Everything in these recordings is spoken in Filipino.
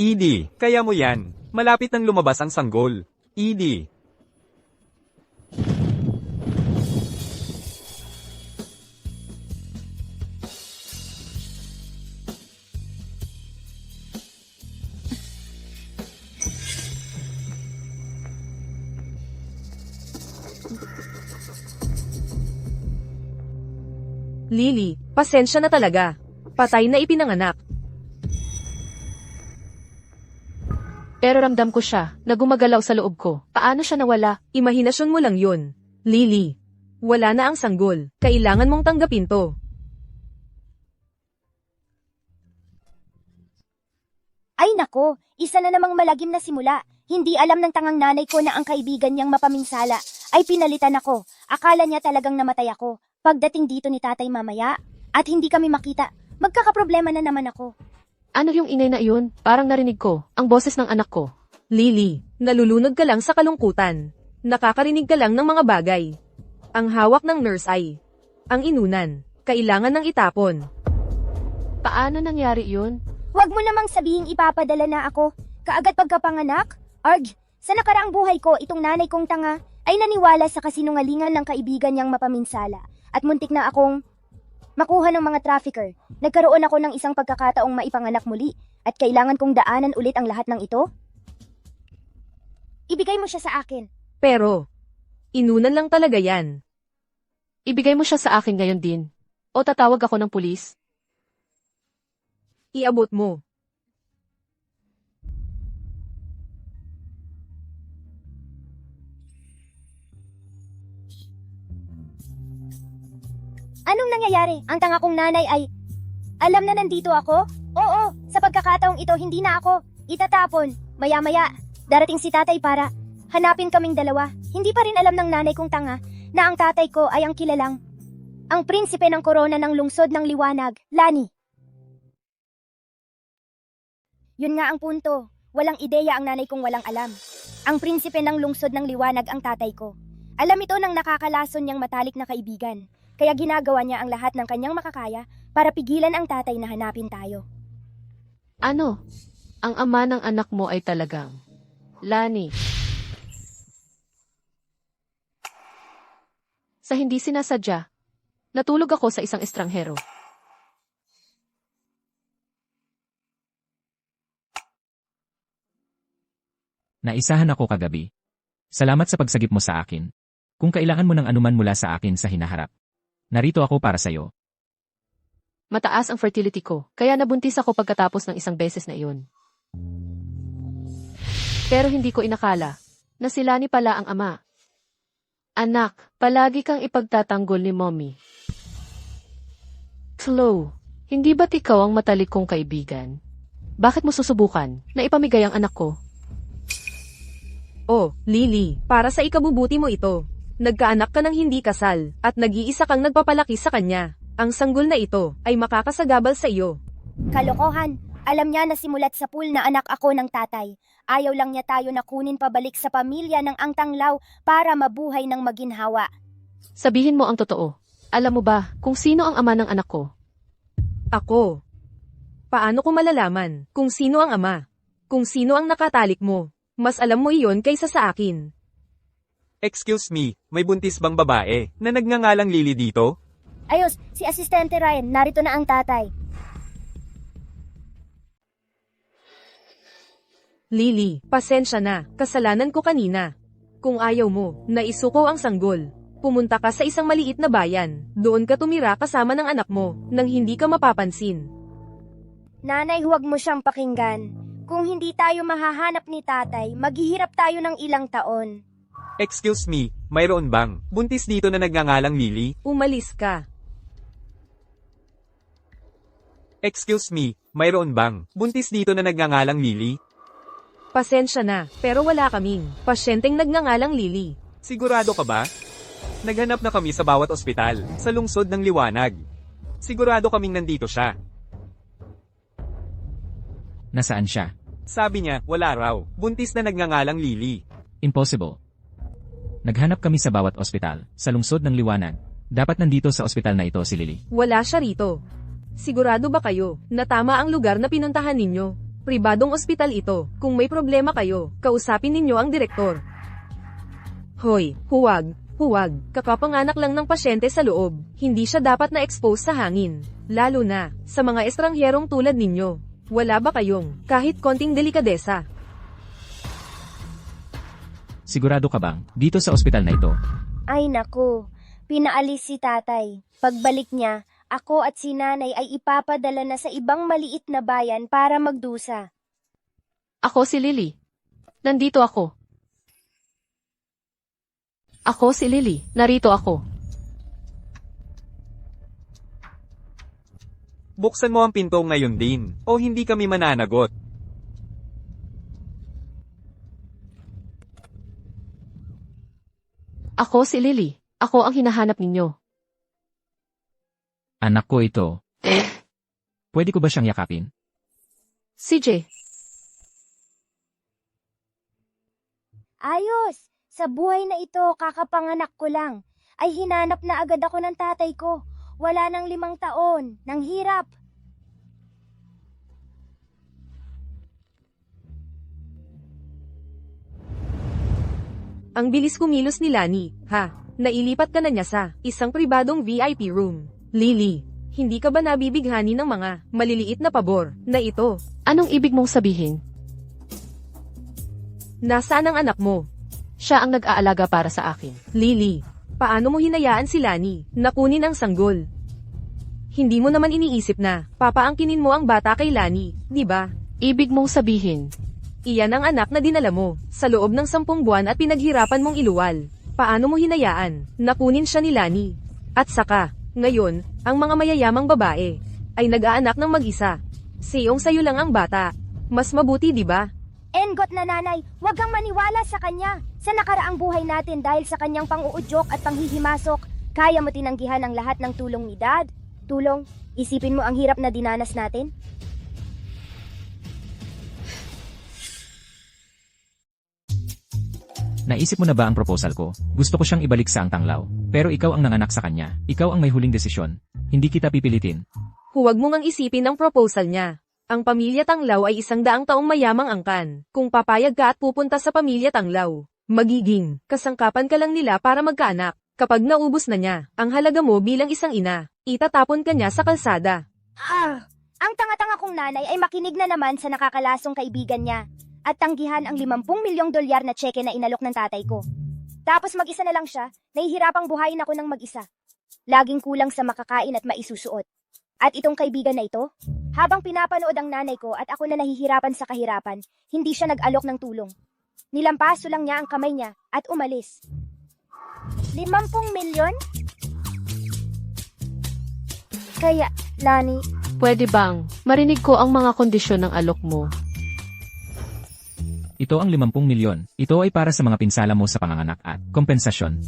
Edie, kaya mo yan. Malapit nang lumabas ang sanggol. Edie. Lily, pasensya na talaga. Patay na ipinanganak. Pero ramdam ko siya, na gumagalaw sa loob ko. Paano siya nawala? Imahinasyon mo lang yun. Lily, wala na ang sanggol. Kailangan mong tanggapin to. Ay nako, isa na namang malagim na simula. Hindi alam ng tangang nanay ko na ang kaibigan niyang mapaminsala ay pinalitan ako. Akala niya talagang namatay ako. Pagdating dito ni tatay mamaya, at hindi kami makita, magkakaproblema na naman ako. Ano yung inay na iyon? Parang narinig ko, ang boses ng anak ko. Lily, nalulunod ka lang sa kalungkutan. Nakakarinig ka lang ng mga bagay. Ang hawak ng nurse ay ang inunan. Kailangan ng itapon. Paano nangyari yun? Huwag mo namang sabihing ipapadala na ako. Kaagad pagkapanganak? Arg, sa nakaraang buhay ko, itong nanay kong tanga ay naniwala sa kasinungalingan ng kaibigan niyang mapaminsala. At muntik na akong makuha ng mga trafficker. Nagkaroon ako ng isang pagkakataong maipanganak muli at kailangan kong daanan ulit ang lahat ng ito. Ibigay mo siya sa akin. Pero, inunan lang talaga yan. Ibigay mo siya sa akin ngayon din. O tatawag ako ng pulis? Iabot mo. Anong nangyayari? Ang tanga kong nanay ay, alam na nandito ako? Oo, sa pagkakataong ito hindi na ako itatapon. Maya-maya, darating si tatay para hanapin kaming dalawa. Hindi pa rin alam ng nanay kong tanga na ang tatay ko ay ang kilalang ang prinsipe ng korona ng lungsod ng liwanag, Lani. Yun nga ang punto. Walang ideya ang nanay kong walang alam. Ang prinsipe ng lungsod ng liwanag ang tatay ko. Alam ito ng nakakalason niyang matalik na kaibigan. Kaya ginagawa niya ang lahat ng kanyang makakaya para pigilan ang tatay na hanapin tayo. Ano? Ang ama ng anak mo ay talagang Lani. Sa hindi sinasadya, natulog ako sa isang estranghero. Naisahan ako kagabi. Salamat sa pagsagip mo sa akin. Kung kailangan mo ng anuman mula sa akin sa hinaharap, narito ako para sa'yo. Mataas ang fertility ko, kaya nabuntis ako pagkatapos ng isang beses na iyon. Pero hindi ko inakala na si Lani pala ang ama. Anak, palagi kang ipagtatanggol ni Mommy. Chloe, hindi ba't ikaw ang matalik kong kaibigan? Bakit mo susubukan na ipamigay ang anak ko? Oh, Lily, para sa ikabubuti mo ito. Nagkaanak ka ng hindi kasal, at nag-iisa kang nagpapalaki sa kanya. Ang sanggol na ito ay makakasagabal sa iyo. Kalokohan. Alam niya na simulat sa pool na anak ako ng tatay. Ayaw lang niya tayo na kunin pabalik sa pamilya ng angtanglaw para mabuhay ng maginhawa. Sabihin mo ang totoo. Alam mo ba kung sino ang ama ng anak ko? Ako. Paano ko malalaman kung sino ang ama? Kung sino ang nakatalik mo? Mas alam mo iyon kaysa sa akin. Excuse me, may buntis bang babae na nagngangalang Lily dito? Ayos, si Asistente Ryan, narito na ang tatay. Lily, pasensya na, kasalanan ko kanina. Kung ayaw mo, naisuko ang sanggol. Pumunta ka sa isang maliit na bayan. Doon ka tumira kasama ng anak mo, nang hindi ka mapapansin. Nanay, huwag mo siyang pakinggan. Kung hindi tayo mahahanap ni tatay, maghihirap tayo ng ilang taon. Excuse me, mayroon bang buntis dito na nagngangalang Lily? Umalis ka. Excuse me, mayroon bang buntis dito na nagngangalang Lily? Pasensya na, pero wala kaming pasyenteng nagngangalang Lily. Sigurado ka ba? Naghanap na kami sa bawat ospital, sa lungsod ng liwanag. Sigurado kaming nandito siya. Nasaan siya? Sabi niya, wala raw. Buntis na nagngangalang Lily. Impossible. Naghanap kami sa bawat ospital, sa lungsod ng liwanag. Dapat nandito sa ospital na ito si Lily. Wala siya rito. Sigurado ba kayo na tama ang lugar na pinuntahan ninyo? Pribadong ospital ito. Kung may problema kayo, kausapin ninyo ang direktor. Hoy, huwag. Huwag, kakapanganak lang ng pasyente sa loob. Hindi siya dapat na-expose sa hangin. Lalo na, sa mga estrangherong tulad ninyo. Wala ba kayong, kahit konting delikadesa? Sigurado ka bang, dito sa ospital na ito? Ay naku, pinaalis si tatay. Pagbalik niya, ako at si nanay ay ipapadala na sa ibang maliit na bayan para magdusa. Ako si Lily. Nandito ako. Ako si Lily. Narito ako. Buksan mo ang pinto ngayon din, o hindi kami mananagot. Ako si Lily. Ako ang hinahanap ninyo. Anak ko ito. Pwede ko ba siyang yakapin? CJ, Ayos! Sa buhay na ito, kakapanganak ko lang. Ay hinanap na agad ako ng tatay ko. Wala nang 5 taon. Nang hirap. Ang bilis kumilos ni Lani, ha? Nailipat ka na niya sa isang pribadong VIP room. Lily, hindi ka ba nabibighani ng mga maliliit na pabor na ito? anong ibig mong sabihin? Nasaan ang anak mo? Siya ang nag-aalaga para sa akin. Lily, paano mo hinayaan si Lani na kunin ang sanggol? Hindi mo naman iniisip na papaangkinin mo ang bata kay Lani, di ba? Ibig mong sabihin, Iyan ang anak na dinala mo sa loob ng 10 buwan at pinaghirapan mong iluwal. Paano mo hinayaan na kunin siya ni Lani? At saka, ngayon, ang mga mayayamang babae ay nag-aanak ng mag-isa. Siyong sayo lang ang bata. Mas mabuti, di ba? Engot na nanay, huwag kang maniwala sa kanya. Sa nakaraang buhay natin dahil sa kanyang pang-uudyok at panghihimasok, kaya mo tinanggihan ang lahat ng tulong ni Dad. Tulong? Isipin mo ang hirap na dinanas natin? Naisip mo na ba ang proposal ko? Gusto ko siyang ibalik sa Angtanglaw. Pero ikaw ang nanganak sa kanya. Ikaw ang may huling desisyon. Hindi kita pipilitin. Huwag mo ngang isipin ang proposal niya. Ang pamilya Tanglaw ay 100 taong mayamang angkan. Kung papayag ka at pupunta sa pamilya Tanglaw, magiging kasangkapan ka lang nila para magkaanak. Kapag naubos na niya ang halaga mo bilang isang ina, itatapon ka niya sa kalsada. Ang tanga-tanga kong nanay ay makinig na naman sa nakakalasong kaibigan niya at tanggihan ang 50 milyong dolyar na tseke na inalok ng tatay ko. Tapos mag-isa na lang siya, nahihirapang buhayin ako ng mag-isa. Laging kulang sa makakain at maisusuot. At itong kaibigan na ito, habang pinapanood ang nanay ko at ako na nahihirapan sa kahirapan, hindi siya nag-alok ng tulong. Nilampaso lang niya ang kamay niya at umalis. 50 milyon? Kaya, Lani, pwede bang marinig ko ang mga kondisyon ng alok mo? Ito ang 50 milyon. Ito ay para sa mga pinsala mo sa panganganak at kompensasyon.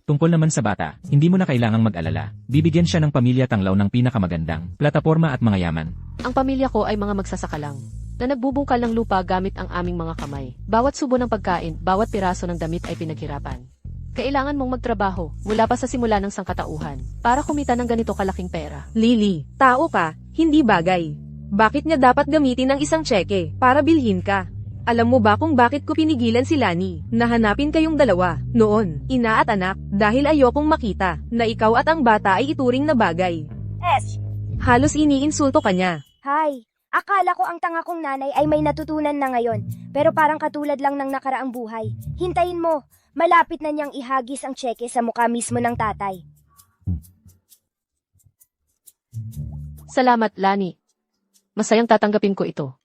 Tungkol naman sa bata, hindi mo na kailangang mag-alala. Bibigyan siya ng pamilya Tanglaw ng pinakamagandang plataporma at mga yaman. Ang pamilya ko ay mga magsasaka lang, na nagbubungkal ng lupa gamit ang aming mga kamay. Bawat subo ng pagkain, bawat piraso ng damit ay pinaghirapan. Kailangan mong magtrabaho, mula pa sa simula ng sangkatauhan, para kumita ng ganito kalaking pera. Lily, tao ka, hindi bagay. Bakit niya dapat gamitin ang isang tseke para bilhin ka? Alam mo ba kung bakit ko pinigilan si Lani na hanapin kayong dalawa noon, ina at anak, dahil ayokong makita na ikaw at ang bata ay ituring na bagay. Halos iniinsulto ka niya. Hay, akala ko ang tanga kong nanay ay may natutunan na ngayon, pero parang katulad lang ng nakaraang buhay. Hintayin mo, malapit na niyang ihagis ang tseke sa mukha mismo ng tatay. Salamat, Lani. Masayang tatanggapin ko ito.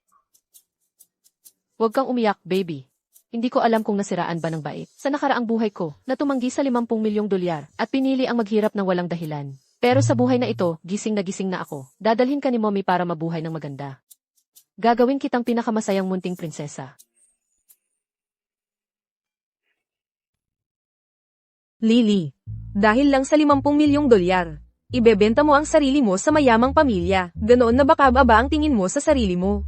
Huwag kang umiyak, baby. Hindi ko alam kung nasiraan ba ng bait. Sa nakaraang buhay ko, na tumanggi sa 50 milyong dolyar at pinili ang maghirap ng walang dahilan. Pero sa buhay na ito, gising na ako. Dadalhin ka ni mommy para mabuhay ng maganda. Gagawin kitang pinakamasayang munting prinsesa. Lily, dahil lang sa 50 milyong dolyar, ibebenta mo ang sarili mo sa mayamang pamilya. Ganoon na baka baba ang tingin mo sa sarili mo.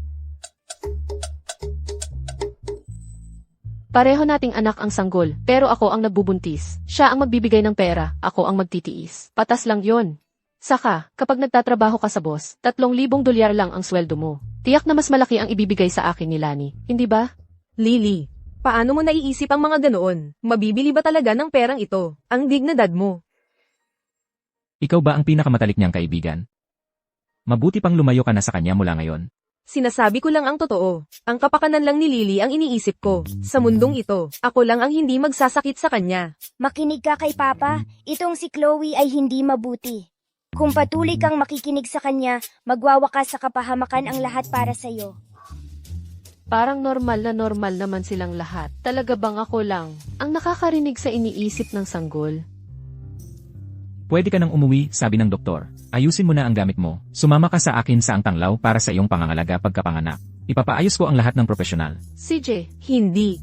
Pareho nating anak ang sanggol, pero ako ang nagbubuntis. Siya ang magbibigay ng pera, ako ang magtitiis. Patas lang yon. Saka, kapag nagtatrabaho ka sa boss, 3,000 dolyar lang ang sweldo mo. Tiyak na mas malaki ang ibibigay sa akin ni Lani, hindi ba? Lily, paano mo naiisip ang mga ganoon? Mabibili ba talaga ng perang ito? Ang dignidad mo. Ikaw ba ang pinakamatalik niyang kaibigan? Mabuti pang lumayo ka na sa kanya mula ngayon. Sinasabi ko lang ang totoo. Ang kapakanan lang ni Lily ang iniisip ko. Sa mundong ito, ako lang ang hindi magsasakit sa kanya. Makinig ka kay Papa, itong si Chloe ay hindi mabuti. Kung patuloy kang makikinig sa kanya, magwawakas sa kapahamakan ang lahat para sa'yo. Parang normal naman silang lahat. Talaga bang ako lang ang nakakarinig sa iniisip ng sanggol? Pwede ka nang umuwi, sabi ng doktor. Ayusin mo na ang gamit mo. Sumama ka sa akin sa Angtanglaw para sa iyong pangangalaga pagkapanganak. Ipapaayos ko ang lahat ng profesional. CJ, Hindi.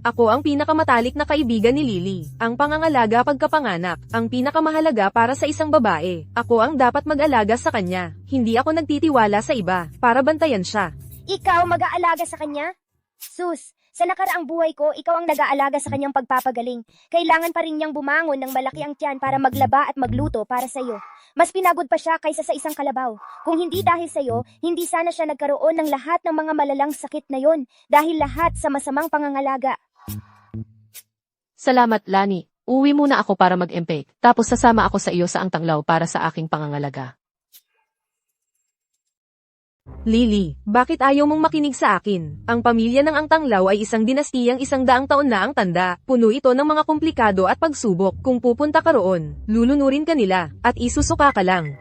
Ako ang pinakamatalik na kaibigan ni Lily. Ang pangangalaga pagkapanganak, ang pinakamahalaga para sa isang babae. Ako ang dapat mag-alaga sa kanya. Hindi ako nagtitiwala sa iba para bantayan siya. Ikaw mag-aalaga sa kanya? Sus, sa nakaraang buhay ko, ikaw ang nag-aalaga sa kanyang pagpapagaling. Kailangan pa rin niyang bumangon ng malaki ang tiyan para maglaba at magluto para sa'yo. Mas pinagod pa siya kaysa sa isang kalabaw. Kung hindi dahil sa'yo, hindi sana siya nagkaroon ng lahat ng mga malalang sakit na yon. Dahil lahat sa masamang pangangalaga. salamat Lani. Uwi muna ako para mag-empake. Tapos sasama ako sa iyo sa Angtanglaw para sa aking pangangalaga. Lily, bakit ayaw mong makinig sa akin? Ang pamilya ng Angtanglaw ay isang dinastiyang 100 taon na ang tanda. Puno ito ng mga komplikado at pagsubok. Kung pupunta ka roon, lulunurin ka nila, at isusuka ka lang.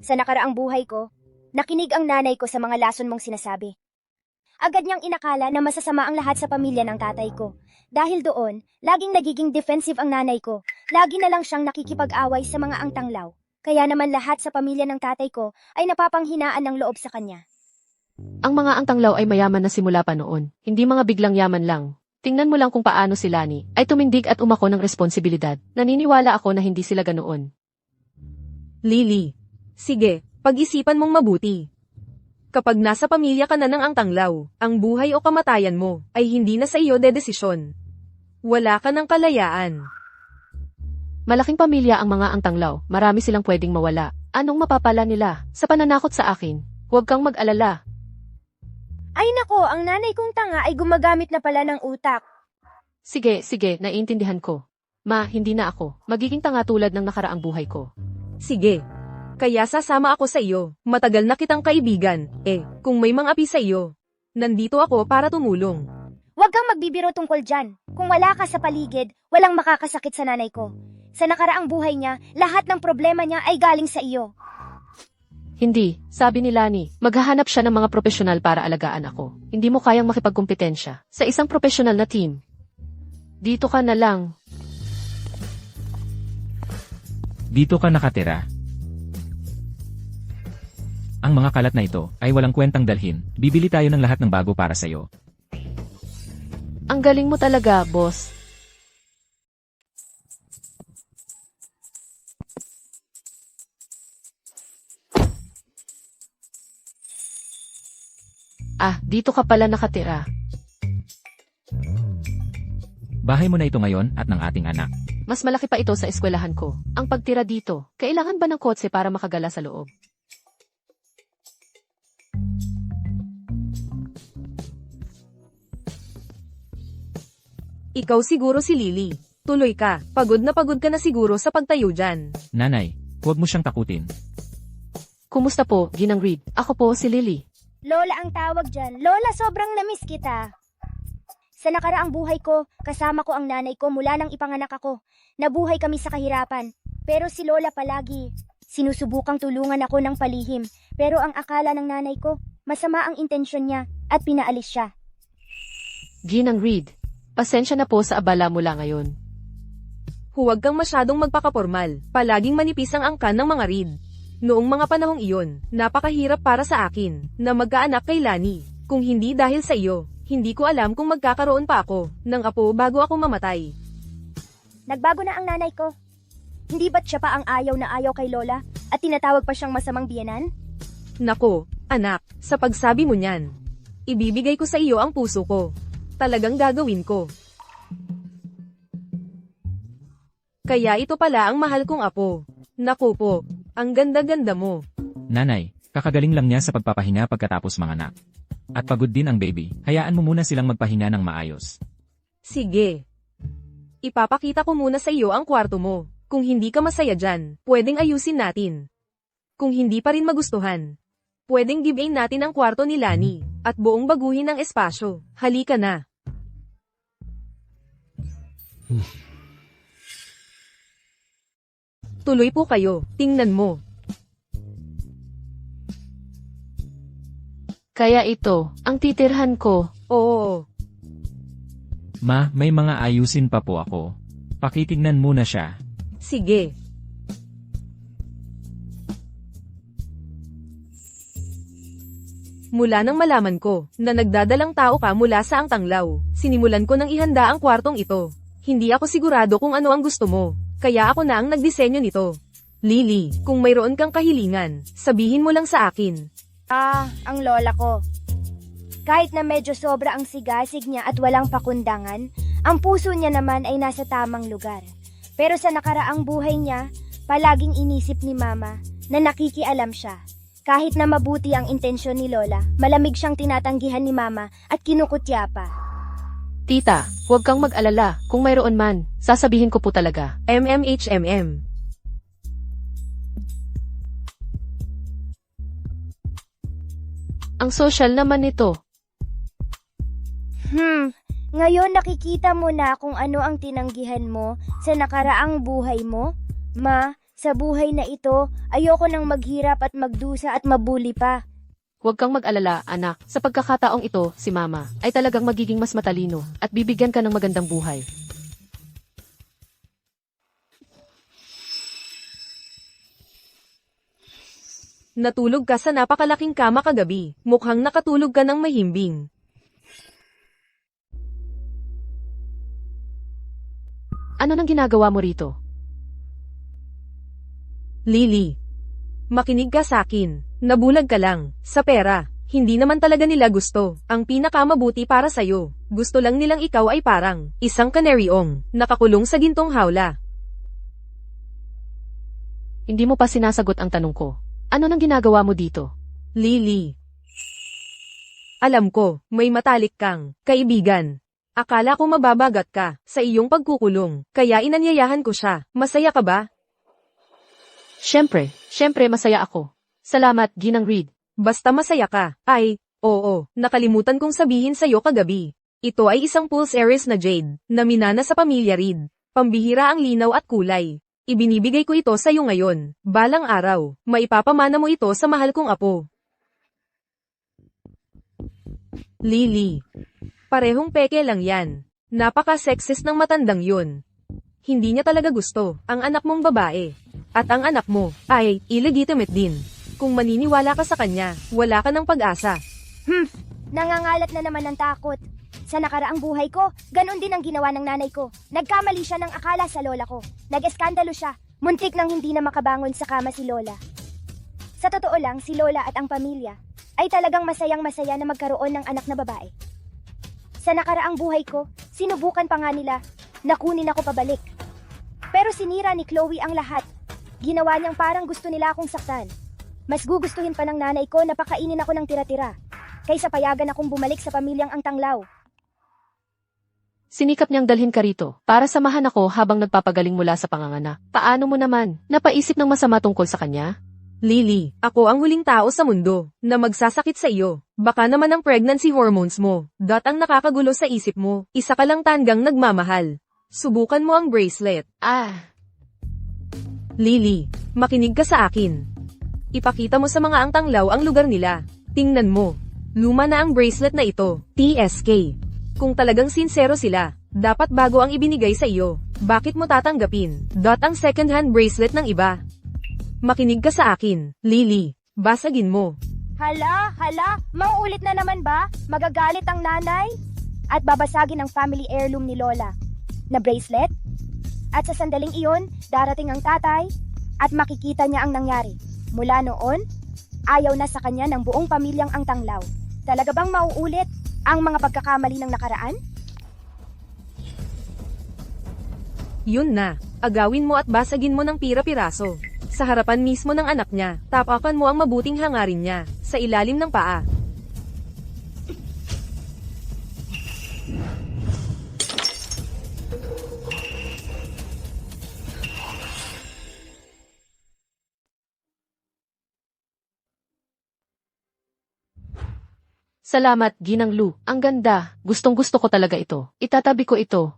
Sa nakaraang buhay ko, nakinig ang nanay ko sa mga lason mong sinasabi. Agad niyang inakala na masasama ang lahat sa pamilya ng tatay ko. Dahil doon, laging nagiging defensive ang nanay ko. Lagi na lang siyang nakikipag-away sa mga Angtanglaw. Kaya naman lahat sa pamilya ng tatay ko ay napapanghinaan ng loob sa kanya. Ang mga Angtanglaw ay mayaman na simula pa noon. Hindi mga biglang yaman lang. Tingnan mo lang kung paano si Lani ay tumindig at umako ng responsibilidad. Naniniwala ako na hindi sila ganoon. Lily, sige, pag-isipan mong mabuti. Kapag nasa pamilya ka na ng Angtanglaw, ang buhay o kamatayan mo ay hindi na sa iyo dedesisyon. Wala ka ng kalayaan. Malaking pamilya ang mga Angtanglaw. Marami silang pwedeng mawala. Anong mapapala nila sa pananakot sa akin? Huwag kang mag-alala. Ay nako, ang nanay kong tanga ay gumagamit na pala ng utak. Sige, naiintindihan ko. Ma, hindi na ako. Magiging tanga tulad ng nakaraang buhay ko. Sige. Kaya sasama ako sa iyo. Matagal na kitang kaibigan. Kung may mga api sa iyo, nandito ako para tumulong. Huwag kang magbibiro tungkol dyan. Kung wala ka sa paligid, walang makakasakit sa nanay ko. Sa nakaraang buhay niya, lahat ng problema niya ay galing sa iyo. Hindi, sabi ni Lani, maghahanap siya ng mga profesional para alagaan ako. Hindi mo kayang makipagkumpetensya sa isang profesional na team. Dito ka na lang. Dito ka nakatira. Ang mga kalat na ito ay walang kwentang dalhin. Bibili tayo ng lahat ng bago para sa'yo. Ang galing mo talaga, boss. Dito ka pala nakatira. Bahay mo na ito ngayon at ng ating anak. Mas malaki pa ito sa eskwelahan ko. Ang pagtira dito, kailangan ba ng kotse para makagala sa loob? Ikaw siguro si Lily. Tuloy ka. Pagod ka na siguro sa pagtayo dyan. Nanay, huwag mo siyang takutin. Kumusta po, Ginang Reed? Ako po si Lily. Lola ang tawag dyan. Lola, sobrang namiss kita. Sa nakaraang buhay ko, kasama ko ang nanay ko mula nang ipanganak ako. Nabuhay kami sa kahirapan. Pero si Lola palagi, sinusubukang tulungan ako ng palihim. Pero ang akala ng nanay ko, masama ang intensyon niya at pinaalis siya. Ginang Reed, pasensya na po sa abala mula ngayon. Huwag kang masyadong magpakapormal. Palaging manipis ang angkan ng mga Reed. Noong mga panahong iyon, napakahirap para sa akin na magkaanak kay Lani. Kung hindi dahil sa iyo, hindi ko alam kung magkakaroon pa ako ng apo bago ako mamatay. Nagbago na ang nanay ko. Hindi ba't siya pa ang ayaw na ayaw kay Lola at tinatawag pa siyang masamang biyenan? Nako, anak, sa pagsabi mo niyan, ibibigay ko sa iyo ang puso ko. Talagang gagawin ko. Kaya ito pala ang mahal kong apo. Naku po, ang ganda-ganda mo. Nanay, Kakagaling lang niya sa pagpapahinga pagkatapos manganak. At pagod din ang baby, hayaan mo muna silang magpahinga ng maayos. Sige. Ipapakita ko muna sa iyo ang kwarto mo. Kung hindi ka masaya dyan, pwedeng ayusin natin. Kung hindi pa rin magustuhan, pwedeng give-in natin ang kwarto ni Lani, at buong baguhin ang espasyo. Halika na. Tuloy po kayo, tingnan mo. Kaya ito, ang titirhan ko. Oo. Ma, may mga ayusin pa po ako. Pakitignan muna siya. Sige. Mula nang malaman ko na nagdadalang tao ka mula sa ang tanglaw, sinimulan ko nang ihanda ang kwartong ito. Hindi ako sigurado kung ano ang gusto mo, kaya ako na ang nagdisenyo nito. Lily, kung mayroon kang kahilingan, sabihin mo lang sa akin. Ang lola ko. Kahit na medyo sobra ang sigasig niya at walang pakundangan, ang puso niya naman ay nasa tamang lugar. Pero sa nakaraang buhay niya, palaging inisip ni Mama na nakikialam siya. Kahit na mabuti ang intensyon ni Lola, malamig siyang tinatanggihan ni Mama at kinukutya pa. Tita, huwag kang mag-alala. Kung mayroon man, sasabihin ko po talaga. MMHMM. Ang social naman nito. Ngayon nakikita mo na kung ano ang tinanggihan mo sa nakaraang buhay mo? Ma, sa buhay na ito, ayoko nang maghirap at magdusa at mabuli pa. Huwag kang mag-alala, anak. Sa pagkakataong ito, si Mama ay talagang magiging mas matalino at bibigyan ka ng magandang buhay. Natulog ka sa napakalaking kama kagabi. Mukhang nakatulog ka ng mahimbing. Ano nang ginagawa mo rito? Lily, makinig ka sa akin. Nabulag ka lang. Sa pera. Hindi naman talaga nila gusto. Ang pinakamabuti para sa'yo. Gusto lang nilang ikaw ay parang isang kanaryong nakakulong sa gintong hawla. Hindi mo pa sinasagot ang tanong ko. Ano nang ginagawa mo dito? Lily. Alam ko, may matalik kang kaibigan. Akala ko mababagat ka sa iyong pagkukulong, kaya inanyayahan ko siya. Masaya ka ba? Siyempre masaya ako. Salamat, Ginang Reed. Basta masaya ka. Ay, oo, nakalimutan kong sabihin sa'yo kagabi. Ito ay isang Pulse Aries na jade, na minana sa pamilya Reed. Pambihira ang linaw at kulay. Ibinibigay ko ito sa'yo ngayon. Balang araw, maipapamana mo ito sa mahal kong apo. Lily. Parehong peke lang yan. Napaka-sexist ng matandang yun. Hindi niya talaga gusto ang anak mong babae. At ang anak mo ay illegitimate din. Kung maniniwala ka sa kanya, wala ka ng pag-asa. Nangangalat na naman ng takot. Sa nakaraang buhay ko, ganun din ang ginawa ng nanay ko. Nagkamali siya ng akala sa lola ko. Nag-eskandalo siya. Muntik nang hindi na makabangon sa kama si lola. Sa totoo lang, si lola at ang pamilya ay talagang masayang-masaya na magkaroon ng anak na babae. Sa nakaraang buhay ko, sinubukan pa nga nila na kunin ako pabalik. Pero sinira ni Chloe ang lahat. Ginawa niyang parang gusto nila akong saktan. Mas gugustuhin pa ng nanay ko na pakainin ako ng tira-tira, kaysa payagan akong bumalik sa pamilyang ang tanglaw. Sinikap niyang dalhin ka rito para samahan ako habang nagpapagaling mula sa panganganak. Paano mo naman? Napaisip ng masama tungkol sa kanya? Lily, ako ang huling tao sa mundo na magsasakit sa iyo. Baka naman ang pregnancy hormones mo. Ang nakakagulo sa isip mo. Isa ka lang tanggang nagmamahal. Subukan mo ang bracelet. Lily, makinig ka sa akin. Ipakita mo sa mga ang tanglaw ang lugar nila. Tingnan mo. Luma na ang bracelet na ito. TSK. Kung talagang sincero sila, dapat bago ang ibinigay sa iyo. Bakit mo tatanggapin? Ang second-hand bracelet ng iba. Makinig ka sa akin, Lily. Basagin mo. Hala, mauulit na naman ba? Magagalit ang nanay? At babasagin ang family heirloom ni Lola na bracelet? At sa sandaling iyon, darating ang tatay at makikita niya ang nangyari. Mula noon, ayaw na sa kanya ng buong pamilyang ang tanglaw. Talaga bang mauulit ang mga pagkakamali ng nakaraan? Yun na, agawin mo at basagin mo ng pira-piraso. sa harapan mismo ng anak niya. Tapakan mo ang mabuting hangarin niya, sa ilalim ng paa. Salamat, Ginang Lu. Ang ganda. Gustong gusto ko talaga ito. Itatabi ko ito.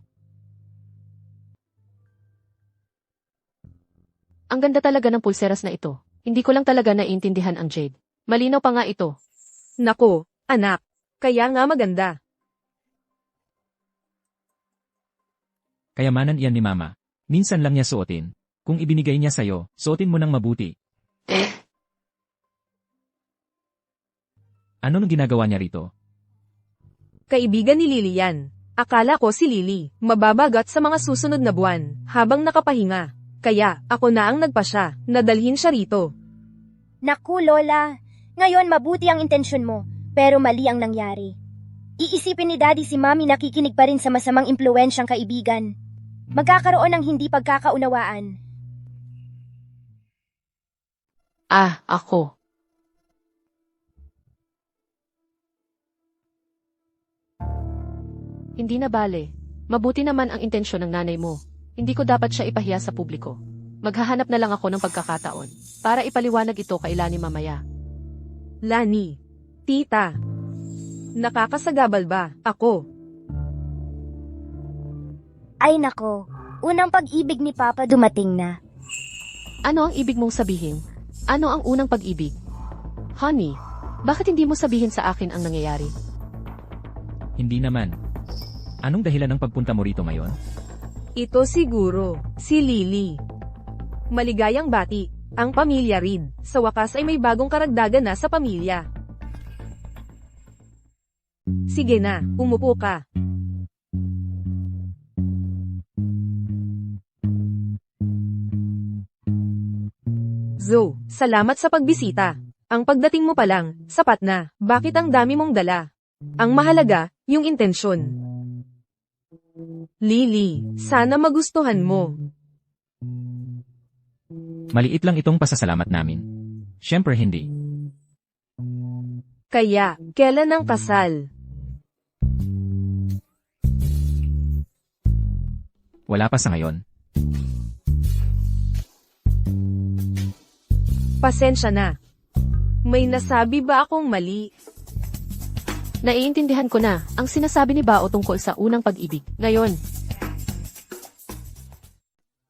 Ang ganda talaga ng pulseras na ito. Hindi ko lang talaga naiintindihan ang jade. Malinaw pa nga ito. Nako, anak. Kaya nga maganda. Kayamanan iyan ni Mama. Minsan lang niya suotin. Kung ibinigay niya sa'yo, suotin mo ng mabuti. Ano nang ginagawa niya rito? Kaibigan ni Lily yan. Akala ko si Lily, mababagat sa mga susunod na buwan, habang nakapahinga. Kaya, ako na ang nagpasya, nadalhin siya rito. Naku, Lola. Ngayon mabuti ang intensyon mo, pero mali ang nangyari. Iisipin ni Daddy si Mami nakikinig pa rin sa masamang impluwensyang kaibigan. Magkakaroon ng hindi pagkakaunawaan. Ako. Hindi na bale. Mabuti naman ang intensyon ng nanay mo. Hindi ko dapat siya ipahiya sa publiko. Maghahanap na lang ako ng pagkakataon para ipaliwanag ito kay Lani mamaya. Lani. Tita. Nakakasagabal ba, ako? Ay nako, unang pag-ibig ni Papa dumating na. Ano ang ibig mong sabihin? Ano ang unang pag-ibig? Honey, bakit hindi mo sabihin sa akin ang nangyayari? Hindi naman. Anong dahilan ng pagpunta mo rito ngayon? Ito siguro, si Lily. Maligayang bati, ang pamilya Reed. Sa wakas ay may bagong karagdagan na sa pamilya. Sige na, umupo ka. Zoe, salamat sa pagbisita. Ang pagdating mo pa lang, sapat na. Bakit ang dami mong dala? Ang mahalaga, yung intensyon. Lily, sana magustuhan mo. Maliit lang itong pasasalamat namin. Siyempre hindi. Kaya, kailan ang kasal? Wala pa sa ngayon. Pasensya na. May nasabi ba akong mali? Naiintindihan ko na ang sinasabi ni Bao tungkol sa unang pag-ibig. Ngayon,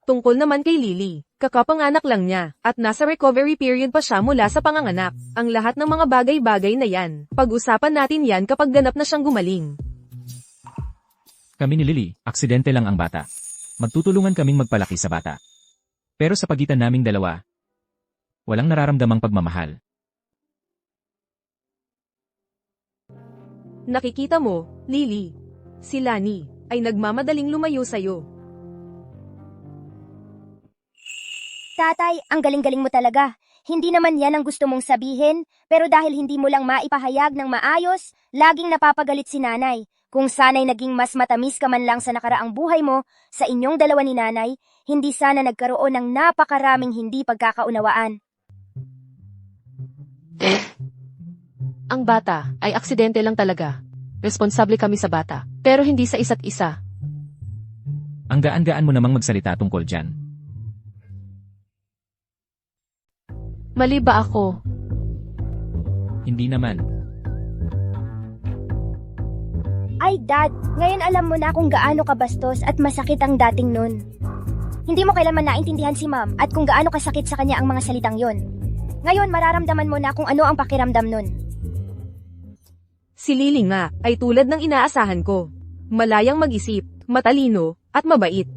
Tungkol naman kay Lily, kakapanganak lang niya, at nasa recovery period pa siya mula sa panganganak. Ang lahat ng mga bagay-bagay na yan, pag-usapan natin yan kapag ganap na siyang gumaling. Kami ni Lily, aksidente lang ang bata. Magtutulungan kaming magpalaki sa bata. Pero sa pagitan naming dalawa, walang nararamdamang pagmamahal. Nakikita mo, Lily, si Lani, ay nagmamadaling lumayo sa'yo. Tatay, ang galing-galing mo talaga. Hindi naman yan ang gusto mong sabihin, pero dahil hindi mo lang maipahayag ng maayos, laging napapagalit si nanay. Kung sana'y naging mas matamis ka man lang sa nakaraang buhay mo, sa inyong dalawa ni nanay, hindi sana nagkaroon ng napakaraming hindi pagkakaunawaan. ang bata ay aksidente lang talaga. Responsable kami sa bata, pero hindi sa isa't isa. Ang gaan-gaan mo namang magsalita tungkol dyan. Mali ba ako? Hindi naman. Ay Dad, ngayon alam mo na kung gaano kabastos at masakit ang dating nun. Hindi mo kailanman naintindihan si Ma'am at kung gaano kasakit sa kanya ang mga salitang yon. Ngayon mararamdaman mo na kung ano ang pakiramdam nun. Si Lily nga ay tulad ng inaasahan ko. Malayang mag-isip, matalino, at mabait.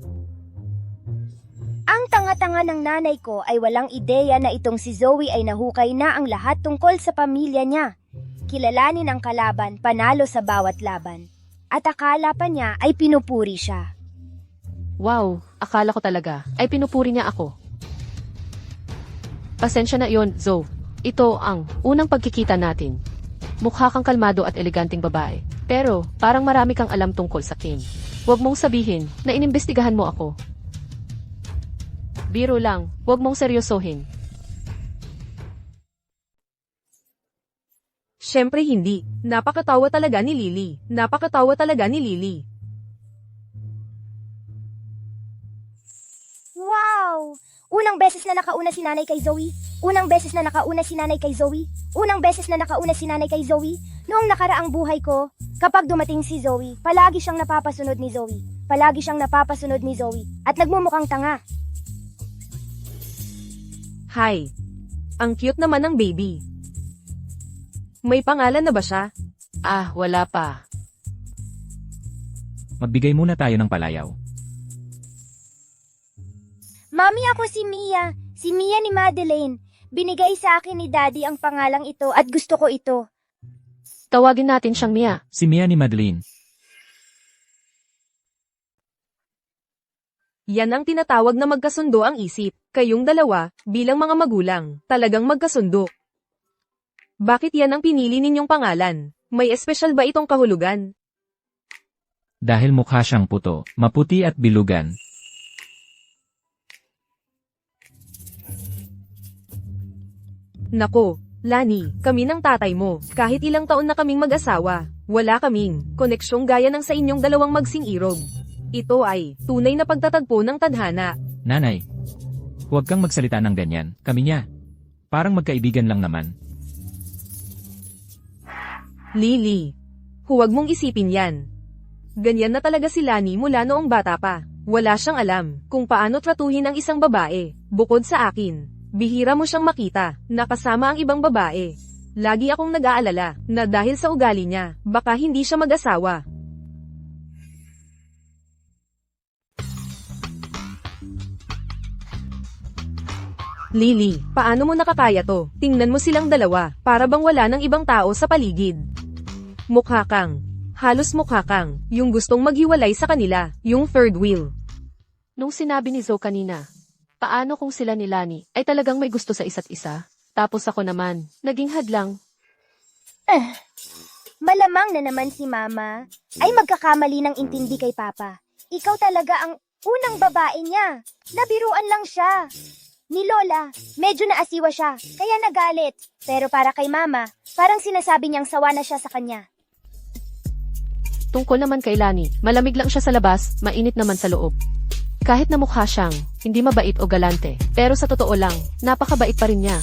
Ang tanga-tanga ng nanay ko ay walang ideya na itong si Zoe ay nahukay na ang lahat tungkol sa pamilya niya. Kilalanin ang kalaban, panalo sa bawat laban. At akala pa niya ay pinupuri siya. Wow, akala ko talaga ay pinupuri niya ako. Pasensya na yon, Zoe. Ito ang unang pagkikita natin. Mukha kang kalmado at eleganting babae. Pero parang marami kang alam tungkol sa Kim. Huwag mong sabihin na inimbestigahan mo ako. Biro lang, huwag mong seryosohin. Syempre hindi. Napakatawa talaga ni Lily. Napakatawa talaga ni Lily. Wow! Unang beses na nakauna si nanay kay Zoe. Unang beses na nakauna si nanay kay Zoe. Unang beses na nakauna si nanay kay Zoe. Noong nakaraang buhay ko, kapag dumating si Zoe, palagi siyang napapasunod ni Zoe. Palagi siyang napapasunod ni Zoe. At nagmumukhang tanga. Hi. Ang cute naman ng baby. May pangalan na ba siya? Ah, wala pa. Magbigay muna tayo ng palayaw. Mami, ako si Mia. Si Mia ni Madeline. Binigay sa akin ni Daddy ang pangalang ito at gusto ko ito. Tawagin natin siyang Mia. Si Mia ni Madeline. Yan ang tinatawag na magkasundo ang isip. Kayong dalawa, bilang mga magulang, talagang magkasundo. Bakit yan ang pinili ninyong pangalan? May espesyal ba itong kahulugan? Dahil mukha siyang puto, maputi at bilugan. Nako, Lani, kami ng tatay mo. Kahit ilang taon na kaming mag-asawa, wala kaming koneksyong gaya ng sa inyong dalawang magsing-irog. Ito ay tunay na pagtatagpo ng tadhana. Nanay, huwag kang magsalita ng ganyan. Kami niya. Parang magkaibigan lang naman. Lily, huwag mong isipin yan. Ganyan na talaga si Lani mula noong bata pa. Wala siyang alam kung paano tratuhin ang isang babae. Bukod sa akin, bihira mo siyang makita na kasama ang ibang babae. Lagi akong nag-aalala na dahil sa ugali niya, baka hindi siya mag-asawa. Lily, paano mo nakakaya to? Tingnan mo silang dalawa, para bang wala ng ibang tao sa paligid. Mukha kang, halos mukha kang, yung gustong maghiwalay sa kanila, yung third wheel. Nung sinabi ni Zoe kanina, paano kung sila ni Lani ay talagang may gusto sa isa't isa? Tapos ako naman, naging hadlang. Malamang na naman si Mama ay magkakamali ng intindi kay Papa. Ikaw talaga ang unang babae niya. Nabiruan lang siya. Ni Lola, medyo naasiwa siya, kaya nagalit. Pero para kay Mama, parang sinasabi niyang sawa na siya sa kanya. Tungkol naman kay Lani, malamig lang siya sa labas, mainit naman sa loob. Kahit na mukha siyang, hindi mabait o galante, pero sa totoo lang, napakabait pa rin niya.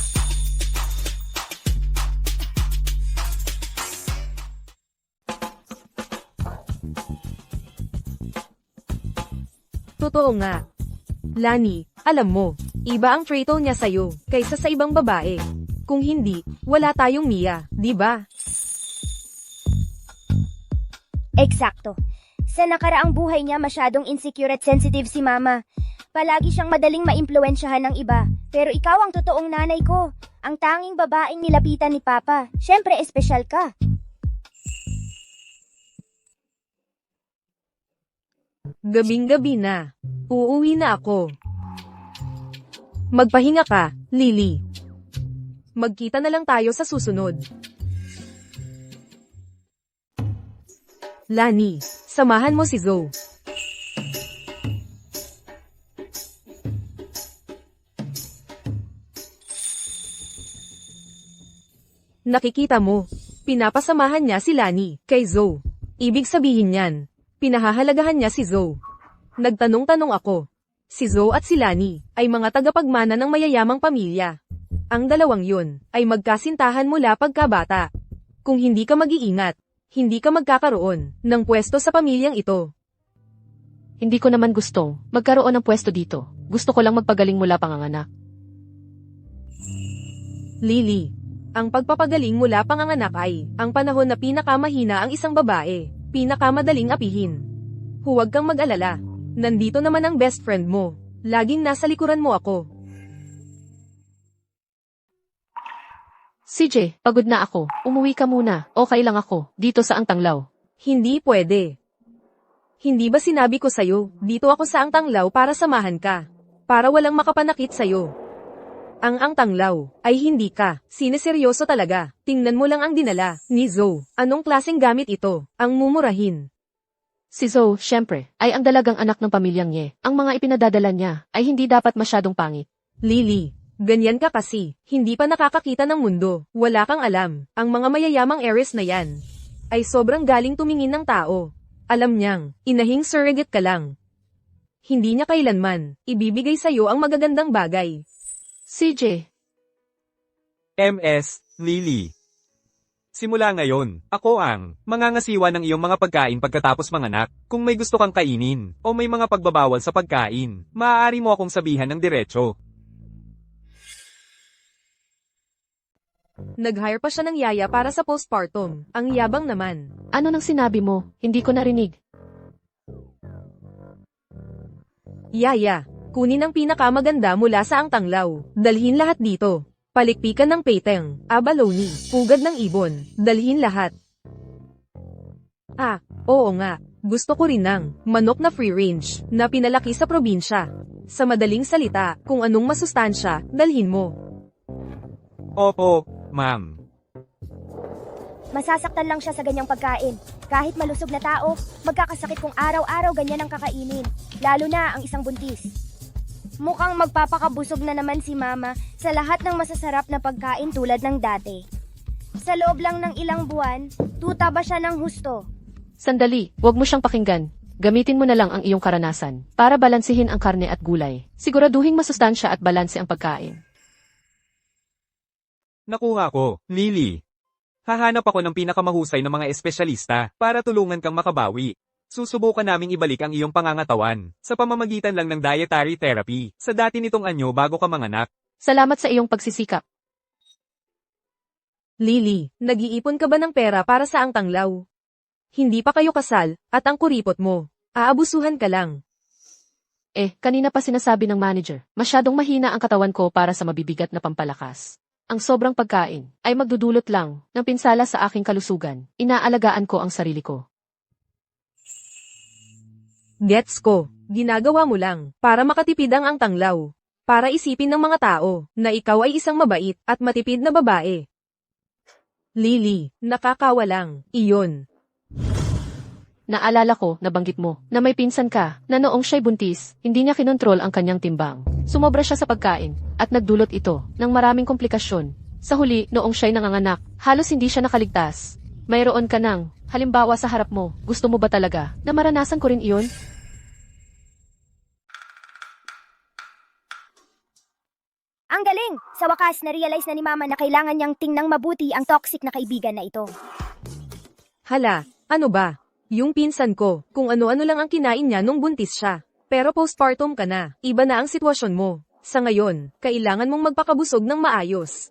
Totoo nga. Lani, alam mo, iba ang trato niya sa'yo, kaysa sa ibang babae. Kung hindi, wala tayong Mia, di ba? Eksakto. Sa nakaraang buhay niya masyadong insecure at sensitive si Mama. Palagi siyang madaling maimpluwensyahan ng iba. Pero ikaw ang totoong nanay ko. Ang tanging babaeng nilapitan ni Papa. Siyempre, espesyal ka. Gabing-gabi na. Uuwi na ako. Magpahinga ka, Lily. Magkita na lang tayo sa susunod. Lani, samahan mo si Zoe. Nakikita mo, pinapasamahan niya si Lani kay Zoe. Ibig sabihin niyan, pinahahalagahan niya si Zoe. Nagtanong-tanong ako. Si Zoe at si Lani ay mga tagapagmana ng mayayamang pamilya. Ang dalawang yun ay magkasintahan mula pagkabata. Kung hindi ka mag-iingat, hindi ka magkakaroon ng pwesto sa pamilyang ito. Hindi ko naman gustong magkaroon ng pwesto dito. Gusto ko lang magpagaling mula panganganak. Lily, ang pagpapagaling mula panganganak ay ang panahon na pinakamahina ang isang babae, pinakamadaling apihin. Huwag kang mag-alala. Nandito naman ang best friend mo. Laging nasa likuran mo ako. CJ, pagod na ako. Umuwi ka muna. Okay lang ako. Dito sa Angtanglaw. Hindi pwede. Hindi ba sinabi ko sa'yo, dito ako sa Angtanglaw para samahan ka. Para walang makapanakit sa'yo. Ang Angtanglaw ay hindi ka. Sineseryoso talaga. Tingnan mo lang ang dinala ni Zoe. Anong klaseng gamit ito? Ang mumurahin. Si Zoe, syempre, ay ang dalagang anak ng pamilyang Ye. Ang mga ipinadadala niya ay hindi dapat masyadong pangit. Lily, ganyan ka kasi. Hindi pa nakakakita ng mundo. Wala kang alam. Ang mga mayayamang heiress na yan ay sobrang galing tumingin ng tao. Alam niyang, inahing surrogate ka lang. Hindi niya kailanman ibibigay sa'yo ang magagandang bagay. CJ, MS, Lily. Simula ngayon, ako ang mangangasiwa ng iyong mga pagkain pagkatapos manganak. Kung may gusto kang kainin, o may mga pagbabawal sa pagkain, maaari mo akong sabihan ng diretso. Nag-hire pa siya ng yaya para sa postpartum. Ang yabang naman. ano nang sinabi mo? Hindi ko narinig. Yaya, kunin ang pinakamaganda mula sa ang tanglaw. Dalhin lahat dito. Palikpikan ng peteng, abalone, pugad ng ibon, dalhin lahat. Ah, oo nga. Gusto ko rin ng manok na free range na pinalaki sa probinsya. Sa madaling salita, kung anong masustansya, dalhin mo. Opo, ma'am. Masasaktan lang siya sa ganyang pagkain. Kahit malusog na tao, magkakasakit kung araw-araw ganyan ang kakainin. Lalo na ang isang buntis. Mukhang magpapakabusog na naman si Mama sa lahat ng masasarap na pagkain tulad ng dati. Sa loob lang ng ilang buwan, tuta ba siya ng husto? Sandali, huwag mo siyang pakinggan. Gamitin mo na lang ang iyong karanasan para balansihin ang karne at gulay. Siguraduhing masustansya at balanse ang pagkain. Nakuha ko, Lily. Hahanap ako ng pinakamahusay na mga espesyalista para tulungan kang makabawi. Susubukan naming ibalik ang iyong pangangatawan sa pamamagitan lang ng dietary therapy sa dati nitong anyo bago ka manganak. Salamat sa iyong pagsisikap. Lily, nag-iipon ka ba ng pera para sa ang tanglaw? Hindi pa kayo kasal, at ang kuripot mo. Aabusuhan ka lang. Kanina pa sinasabi ng manager, masyadong mahina ang katawan ko para sa mabibigat na pampalakas. Ang sobrang pagkain ay magdudulot lang ng pinsala sa aking kalusugan. Inaalagaan ko ang sarili ko. Gets ko, ginagawa mo lang para makatipid ang tanglaw. Para isipin ng mga tao na ikaw ay isang mabait at matipid na babae. Lily, nakakawalang, iyon. Naalala ko, nabanggit mo, na may pinsan ka, na noong siya'y buntis, hindi niya kinontrol ang kanyang timbang. Sumobra siya sa pagkain, at nagdulot ito ng maraming komplikasyon. Sa huli, noong siya'y nanganganak, halos hindi siya nakaligtas. Mayroon ka ng halimbawa sa harap mo. Gusto mo ba talaga na maranasan ko rin iyon? Ang galing! Sa wakas, na-realize na ni Mama na kailangan niyang tingnang mabuti ang toxic na kaibigan na ito. Hala, ano ba? Yung pinsan ko, kung ano-ano lang ang kinain niya nung buntis siya. Pero postpartum ka na, iba na ang sitwasyon mo. Sa ngayon, kailangan mong magpakabusog ng maayos.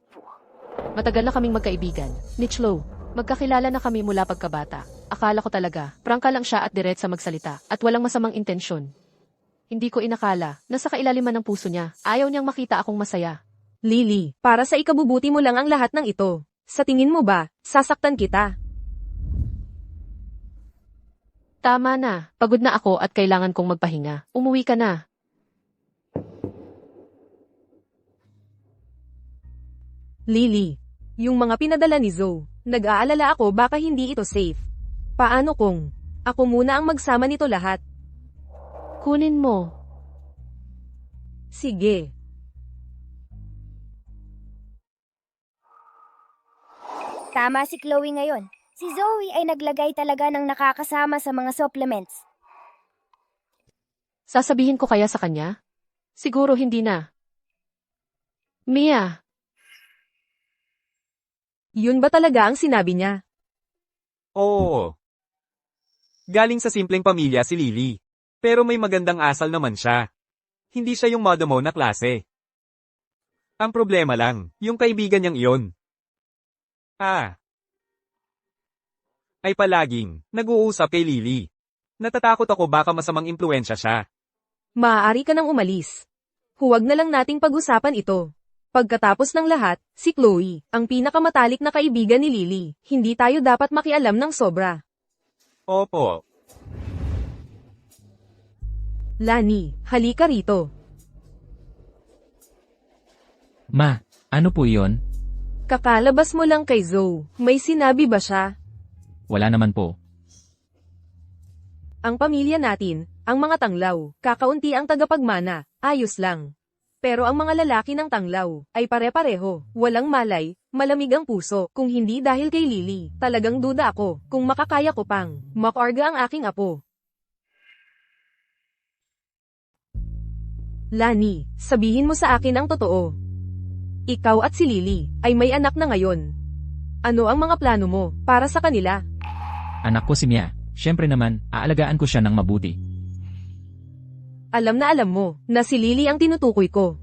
Matagal na kaming magkaibigan. Nichlo, magkakilala na kami mula pagkabata. Akala ko talaga, prangka lang siya at diretsa magsalita, at walang masamang intensyon. Hindi ko inakala na sa kailaliman ng puso niya, ayaw niyang makita akong masaya. Lily, para sa ikabubuti mo lang ang lahat ng ito. Sa tingin mo ba, sasaktan kita? Tama na, pagod na ako at kailangan kong magpahinga. Umuwi ka na. Lily, yung mga pinadala ni Zoe, nag-aalala ako baka hindi ito safe. Paano kung ako muna ang magsama nito lahat? Kunin mo. Sige. Tama si Chloe ngayon. Si Zoe ay naglagay talaga ng nakakasama sa mga supplements. Sasabihin ko kaya sa kanya? Siguro hindi na. Mia, Yun ba talaga ang sinabi niya? Oo. Galing sa simpleng pamilya si Lily. Pero may magandang asal naman siya. Hindi siya yung madamo na klase. Ang problema lang, yung kaibigan niyang iyon. Ay palaging nag-uusap kay Lily. Natatakot ako baka masamang impluensya siya. Maaari ka nang umalis. Huwag na lang nating pag-usapan ito. Pagkatapos ng lahat, si Chloe, ang pinakamatalik na kaibigan ni Lily. Hindi tayo dapat makialam ng sobra. Opo. Lani, halika rito. Ma, ano po iyon? Kakalabas mo lang kay Zoe. May sinabi ba siya? Wala naman po. Ang pamilya natin, ang mga tanglaw, kakaunti ang tagapagmana, ayos lang. Pero ang mga lalaki ng tanglaw, ay pare-pareho, walang malay, malamig ang puso, kung hindi dahil kay Lily, talagang duda ako, kung makakaya ko pang, makarga ang aking apo. Lani, sabihin mo sa akin ang totoo. Ikaw at si Lily, ay may anak na ngayon. Ano ang mga plano mo, para sa kanila? Anak ko si Mia. Siyempre naman, aalagaan ko siya ng mabuti. Alam na alam mo, na si Lily ang tinutukoy ko.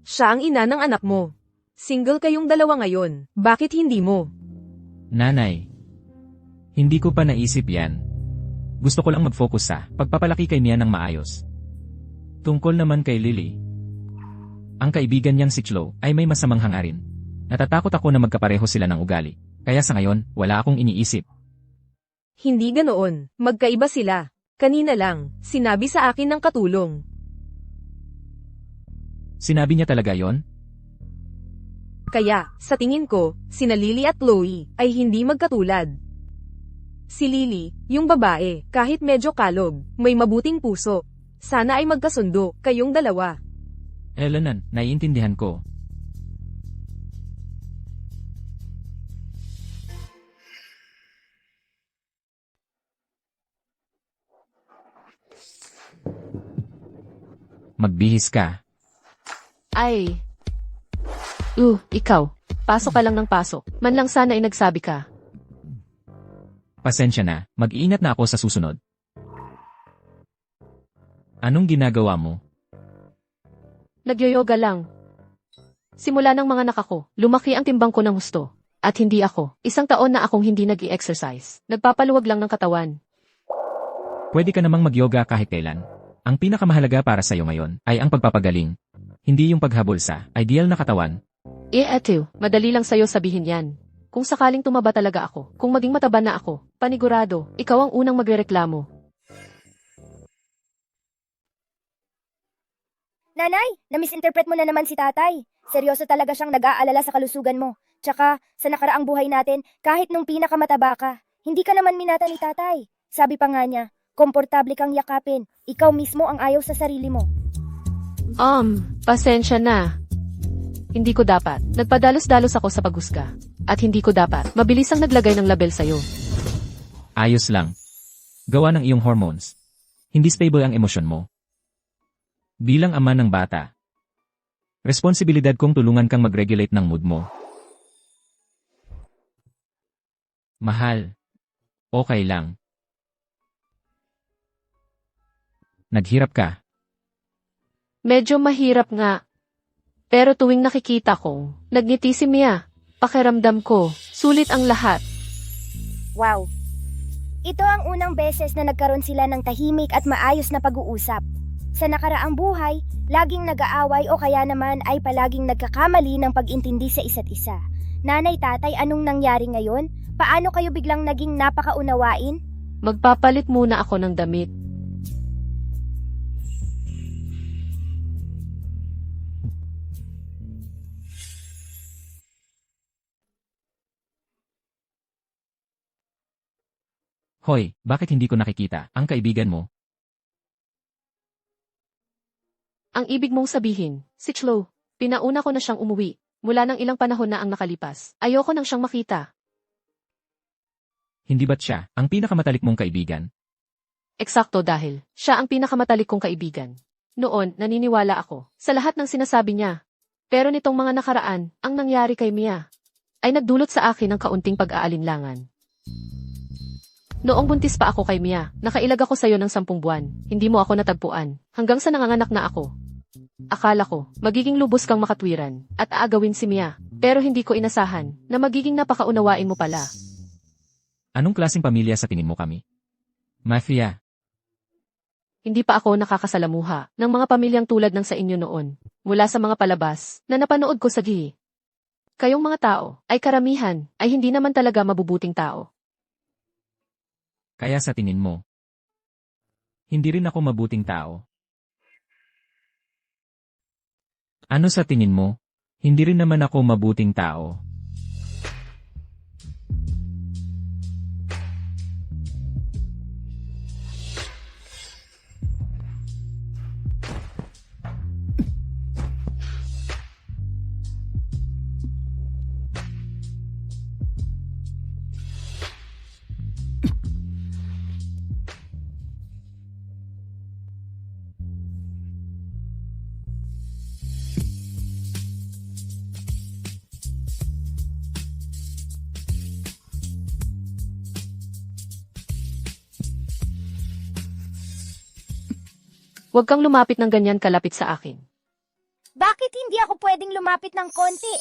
Siya ang ina ng anak mo. Single kayong dalawa ngayon, bakit hindi mo? Nanay. Hindi ko pa naisip yan. Gusto ko lang mag-focus sa pagpapalaki kay Mia ng maayos. Tungkol naman kay Lily. Ang kaibigan niyang si Chloe ay may masamang hangarin. Natatakot ako na magkapareho sila ng ugali. Kaya sa ngayon, wala akong iniisip. Hindi ganoon, magkaiba sila. Kanina lang, sinabi sa akin ng katulong. Sinabi niya talaga yon? Kaya, sa tingin ko, sina Lily at Chloe, ay hindi magkatulad. Si Lily, yung babae, kahit medyo kalog, may mabuting puso. Sana ay magkasundo, kayong dalawa. Elenan, naiintindihan ko. Magbihis ka. Ay. Ikaw. Pasok ka lang ng pasok. Man lang sana ay nagsabi ka. Pasensya na, mag-iingat na ako sa susunod. Anong ginagawa mo? Nagyoyoga lang. Simula ng mga anak ako, lumaki ang timbang ko ng husto. At hindi ako. 1 taon na akong hindi nag-i-exercise. Nagpapaluwag lang ng katawan. Pwede ka namang mag-yoga kahit kailan. Ang pinakamahalaga para sa'yo ngayon ay ang pagpapagaling. Hindi yung paghabol sa ideal na katawan. Eto, madali lang sa'yo sabihin yan. Kung sakaling tumaba talaga ako, kung maging mataba na ako, panigurado, ikaw ang unang magrereklamo. Nanay, na-misinterpret mo na naman si tatay. Seryoso talaga siyang nag-aalala sa kalusugan mo. Tsaka, sa nakaraang buhay natin, kahit nung pinakamataba ka, hindi ka naman minata ni tatay. Sabi pa nga niya, komportable kang yakapin. Ikaw mismo ang ayaw sa sarili mo. Pasensya na. Hindi ko dapat. Nagpadalos-dalos ako sa paghuska. At hindi ko dapat. Mabilis ang naglagay ng label sa'yo. Ayos lang. Gawa ng iyong hormones. Hindi stable ang emosyon mo. Bilang ama ng bata, responsibilidad kong tulungan kang mag-regulate ng mood mo. Mahal. Okay lang. Naghirap ka. Medyo mahirap nga. Pero tuwing nakikita ko, nagngiti si Mia. Pakiramdam ko, sulit ang lahat. Wow. Ito ang unang beses na nagkaroon sila ng tahimik at maayos na pag-uusap. Sa nakaraang buhay, laging nag-aaway o kaya naman ay palaging nagkakamali ng pag-intindi sa isa't isa. Nanay, tatay, anong nangyari ngayon? Paano kayo biglang naging napakaunawain? Magpapalit muna ako ng damit. Hoy, bakit hindi ko nakikita ang kaibigan mo? Ang ibig mong sabihin, si Chloe, pinauna ko na siyang umuwi. Mula ng ilang panahon na ang nakalipas, ayoko nang siyang makita. Hindi ba't siya ang pinakamatalik mong kaibigan? Eksakto dahil siya ang pinakamatalik kong kaibigan. Noon, naniniwala ako sa lahat ng sinasabi niya. Pero nitong mga nakaraan, ang nangyari kay Mia ay nagdulot sa akin ng kaunting pag-aalinlangan. Noong buntis pa ako kay Mia, nakailag ako sa'yo ng 10 buwan. Hindi mo ako natagpuan. Hanggang sa nanganganak na ako. Akala ko, magiging lubos kang makatwiran at aagawin si Mia. Pero hindi ko inasahan na magiging napakaunawain mo pala. Anong klaseng pamilya sa tingin mo kami? Mafia. Hindi pa ako nakakasalamuha ng mga pamilyang tulad ng sa inyo noon. Mula sa mga palabas na napanood ko sa GI. Kayong mga tao ay karamihan ay hindi naman talaga mabubuting tao. Kaya sa tingin mo, hindi rin ako mabuting tao. Ano sa tingin mo? Hindi rin naman ako mabuting tao. Huwag kang lumapit ng ganyan kalapit sa akin. Bakit hindi ako pwedeng lumapit ng konti?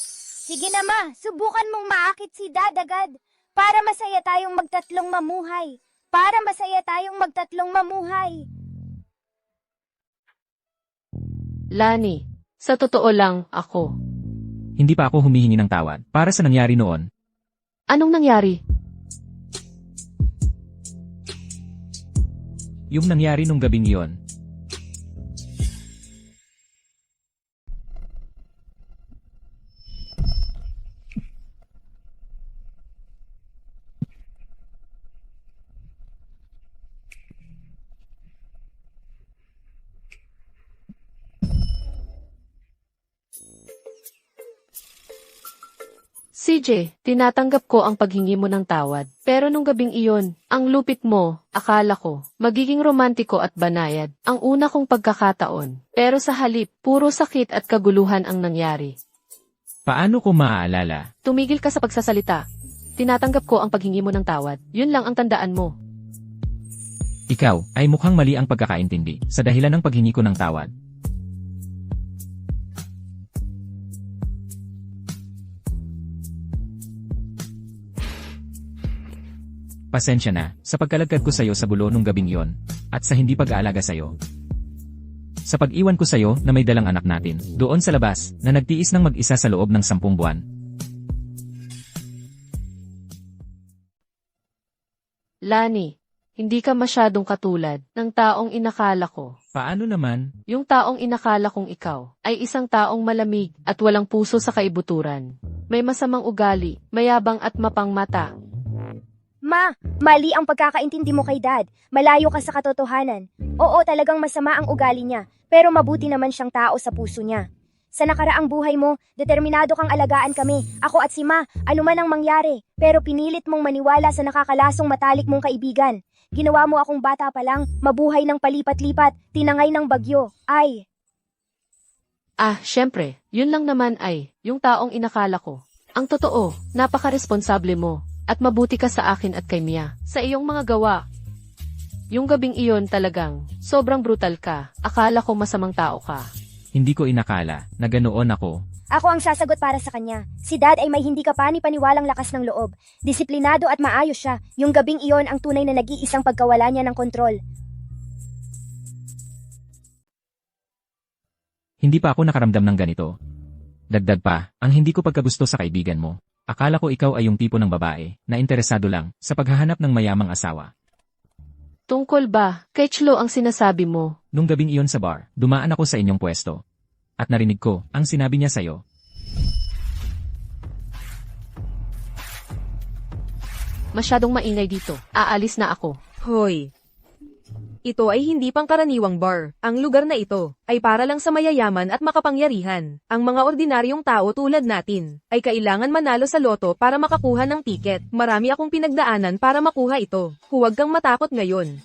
Sige na ma, subukan mong maakit si Dad agad. Para masaya tayong magtatlong mamuhay. Para masaya tayong magtatlong mamuhay. Lani, sa totoo lang, ako. Hindi pa ako humihingi ng tawad para sa nangyari noon. Anong nangyari? Yung nangyari nung gabing iyon. CJ, tinatanggap ko ang paghingi mo ng tawad. Pero nung gabing iyon, ang lupit mo, akala ko, magiging romantiko at banayad, ang una kong pagkakataon. Pero sa halip, puro sakit at kaguluhan ang nangyari. Paano ko maaalala? Tumigil ka sa pagsasalita. Tinatanggap ko ang paghingi mo ng tawad. Yun lang ang tandaan mo. Ikaw ay mukhang mali ang pagkakaintindi sa dahilan ng paghingi ko ng tawad. Pasensya na sa pagkalagkad ko sa'yo sa bulo nung gabing yon at sa hindi pag-aalaga sa'yo. Sa pag-iwan ko sa'yo na may dalang anak natin doon sa labas na nagtiis ng mag-isa sa loob ng 10 buwan. Lani, hindi ka masyadong katulad ng taong inakala ko. Paano naman? Yung taong inakala kong ikaw ay isang taong malamig at walang puso sa kaibuturan. May masamang ugali, mayabang at mapangmata. Ma, mali ang pagkakaintindi mo kay Dad. Malayo ka sa katotohanan. Oo, talagang masama ang ugali niya, pero mabuti naman siyang tao sa puso niya. Sa nakaraang buhay mo, determinado kang alagaan kami, ako at si Ma, anuman ang mangyari, pero pinilit mong maniwala sa nakakalasong matalik mong kaibigan. Ginawa mo akong bata pa lang, mabuhay ng palipat-lipat, tinangay ng bagyo, ay... Syempre, yun lang naman ay, yung taong inakala ko. Ang totoo, napaka-responsable mo. At mabuti ka sa akin at kay Mia, sa iyong mga gawa. Yung gabing iyon talagang, sobrang brutal ka, akala ko masamang tao ka. Hindi ko inakala na ganoon ako. Ako ang sasagot para sa kanya. Si Dad ay may hindi kapani-paniwalang lakas ng loob. Disiplinado at maayos siya. Yung gabing iyon ang tunay na nag-iisang pagkawala niya ng kontrol. Hindi pa ako nakaramdam ng ganito. Dagdag pa, ang hindi ko pagkagusto sa kaibigan mo. Akala ko ikaw ay yung tipo ng babae na interesado lang sa paghahanap ng mayamang asawa. Tungkol ba, kay Chlo ang sinasabi mo? Nung gabing iyon sa bar, dumaan ako sa inyong pwesto. At narinig ko ang sinabi niya sa'yo. Masyadong maingay dito. Aalis na ako. Hoy! Ito ay hindi pangkaraniwang bar. Ang lugar na ito ay para lang sa mayayaman at makapangyarihan. Ang mga ordinaryong tao tulad natin ay kailangan manalo sa loto para makakuha ng tiket. Marami akong pinagdaanan para makuha ito. Huwag kang matakot ngayon.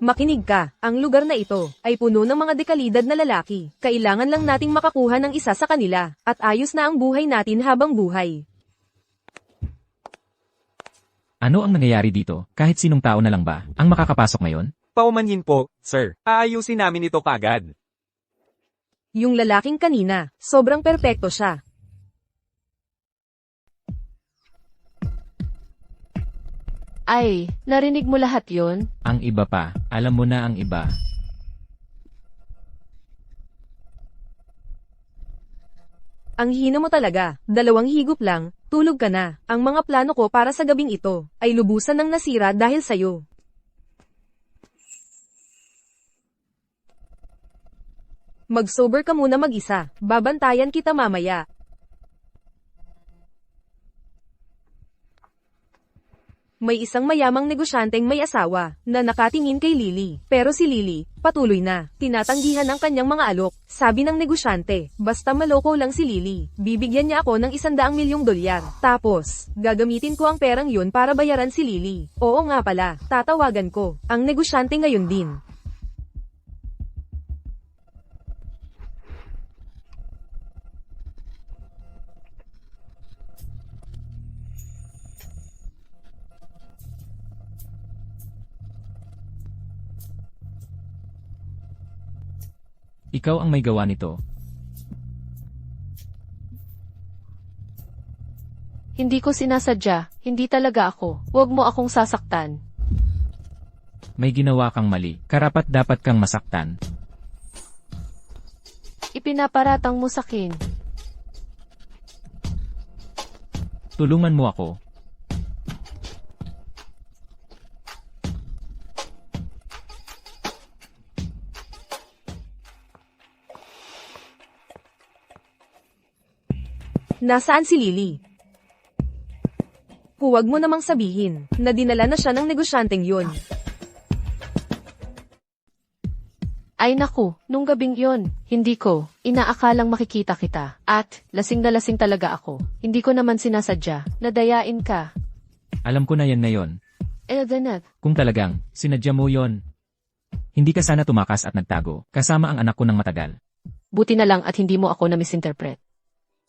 Makinig ka, ang lugar na ito ay puno ng mga dekalidad na lalaki. Kailangan lang nating makakuha ng isa sa kanila at ayos na ang buhay natin habang buhay. Ano ang nangyayari dito? Kahit sinong tao na lang ba ang makakapasok ngayon? Paumanhin po, sir. Aayusin namin ito kagad. Yung lalaking kanina, sobrang perpekto siya. Ay, narinig mo lahat yon? Ang iba pa, alam mo na ang iba. Ang hina mo talaga, 2 higop lang, tulog ka na. Ang mga plano ko para sa gabing ito ay lubusan ng nasira dahil sa'yo. Mag-sober ka muna mag-isa, babantayan kita mamaya. May isang mayamang negosyanteng may asawa na nakatingin kay Lily. Pero si Lily, patuloy na. Tinatanggihan ang kanyang mga alok. Sabi ng negosyante, basta maloko lang si Lily. Bibigyan niya ako ng $100 million. Tapos, gagamitin ko ang perang yun para bayaran si Lily. Oo nga pala, tatawagan ko ang negosyante ngayon din. Ikaw ang may gawa nito. Hindi ko sinasadya, hindi talaga ako. Huwag mo akong sasaktan. May ginawa kang mali. Karapat dapat kang masaktan. Ipinaparatang mo sakin. Tulungan mo ako. Nasaan si Lily? Huwag mo namang sabihin na dinala na siya ng negosyanteng yun. Ay naku, nung gabing yon, hindi ko, inaakalang makikita kita. At, lasing na lasing talaga ako. Hindi ko naman sinasadya, nadayain ka. Alam ko na yan ngayon. Eldenet, Kung talagang, sinadya mo yon. Hindi ka sana tumakas at nagtago, kasama ang anak ko ng matagal. buti na lang at hindi mo ako na-misinterpret.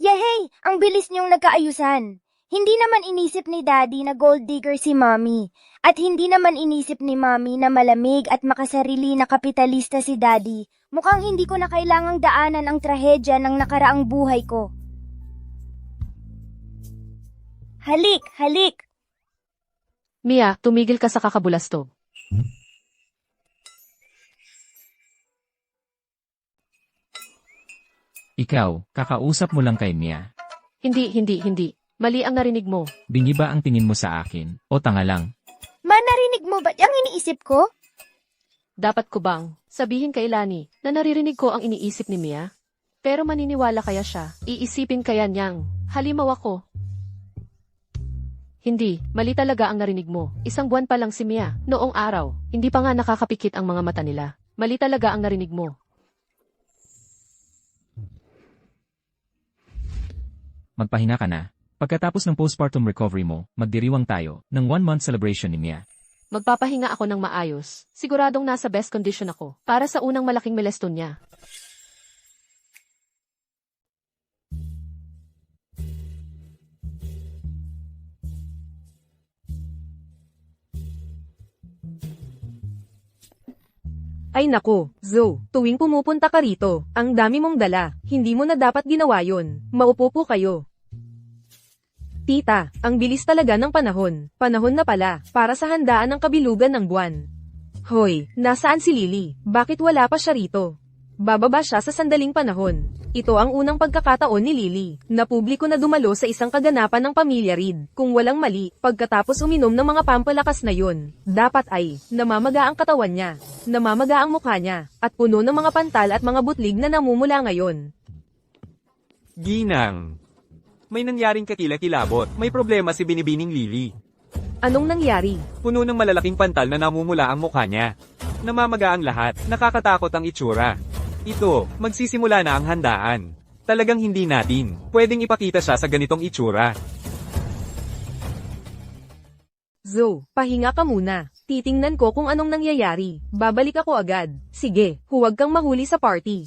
Yehey! Ang bilis niyong nagkaayusan. Hindi naman inisip ni Daddy na gold digger si Mommy. At hindi naman inisip ni Mommy na malamig at makasarili na kapitalista si Daddy. Mukhang hindi ko na kailangang daanan ang trahedya ng nakaraang buhay ko. Halik! Halik! Mia, tumigil ka sa kakabulastog. Ikaw, kakausap mo lang kay Mia. Hindi. Mali ang narinig mo. Bingi ba ang tingin mo sa akin, o tanga lang? Ma, narinig mo ba ang iniisip ko? Dapat ko bang sabihin kay Lani na naririnig ko ang iniisip ni Mia? Pero maniniwala kaya siya? Iisipin kaya niyang halimaw ako? Hindi, mali talaga ang narinig mo. 1 buwan pa lang si Mia, noong araw. Hindi pa nga nakakapikit ang mga mata nila. Mali talaga ang narinig mo. Magpahinga ka na. Pagkatapos ng postpartum recovery mo, magdiriwang tayo ng 1-month celebration ni Mia. Magpapahinga ako ng maayos. Siguradong nasa best condition ako para sa unang malaking milestone niya. Ay nako, Zoe, tuwing pumupunta ka rito, ang dami mong dala, hindi mo na dapat ginawa yun. Maupo po kayo. Tita, ang bilis talaga ng panahon. Panahon na pala, para sa handaan ng kabilugan ng buwan. Hoy, nasaan si Lily? Bakit wala pa siya rito? Bababa siya sa sandaling panahon. Ito ang unang pagkakataon ni Lily, na publiko na dumalo sa isang kaganapan ng pamilya Reed. Kung walang mali, pagkatapos uminom ng mga pampalakas na yun, dapat ay, namamaga ang katawan niya, namamaga ang mukha niya, at puno ng mga pantal at mga butlig na namumula ngayon. Ginang. May nangyaring kakilakilabot. May problema si Binibining Lily. Anong nangyari? Puno ng malalaking pantal na namumula ang mukha niya. Namamaga ang lahat. Nakakatakot ang itsura. Ito, magsisimula na ang handaan. Talagang hindi natin pwedeng ipakita siya sa ganitong itsura. Zoe, pahinga ka muna. Titingnan ko kung anong nangyayari. Babalik ako agad. Sige, huwag kang mahuli sa party.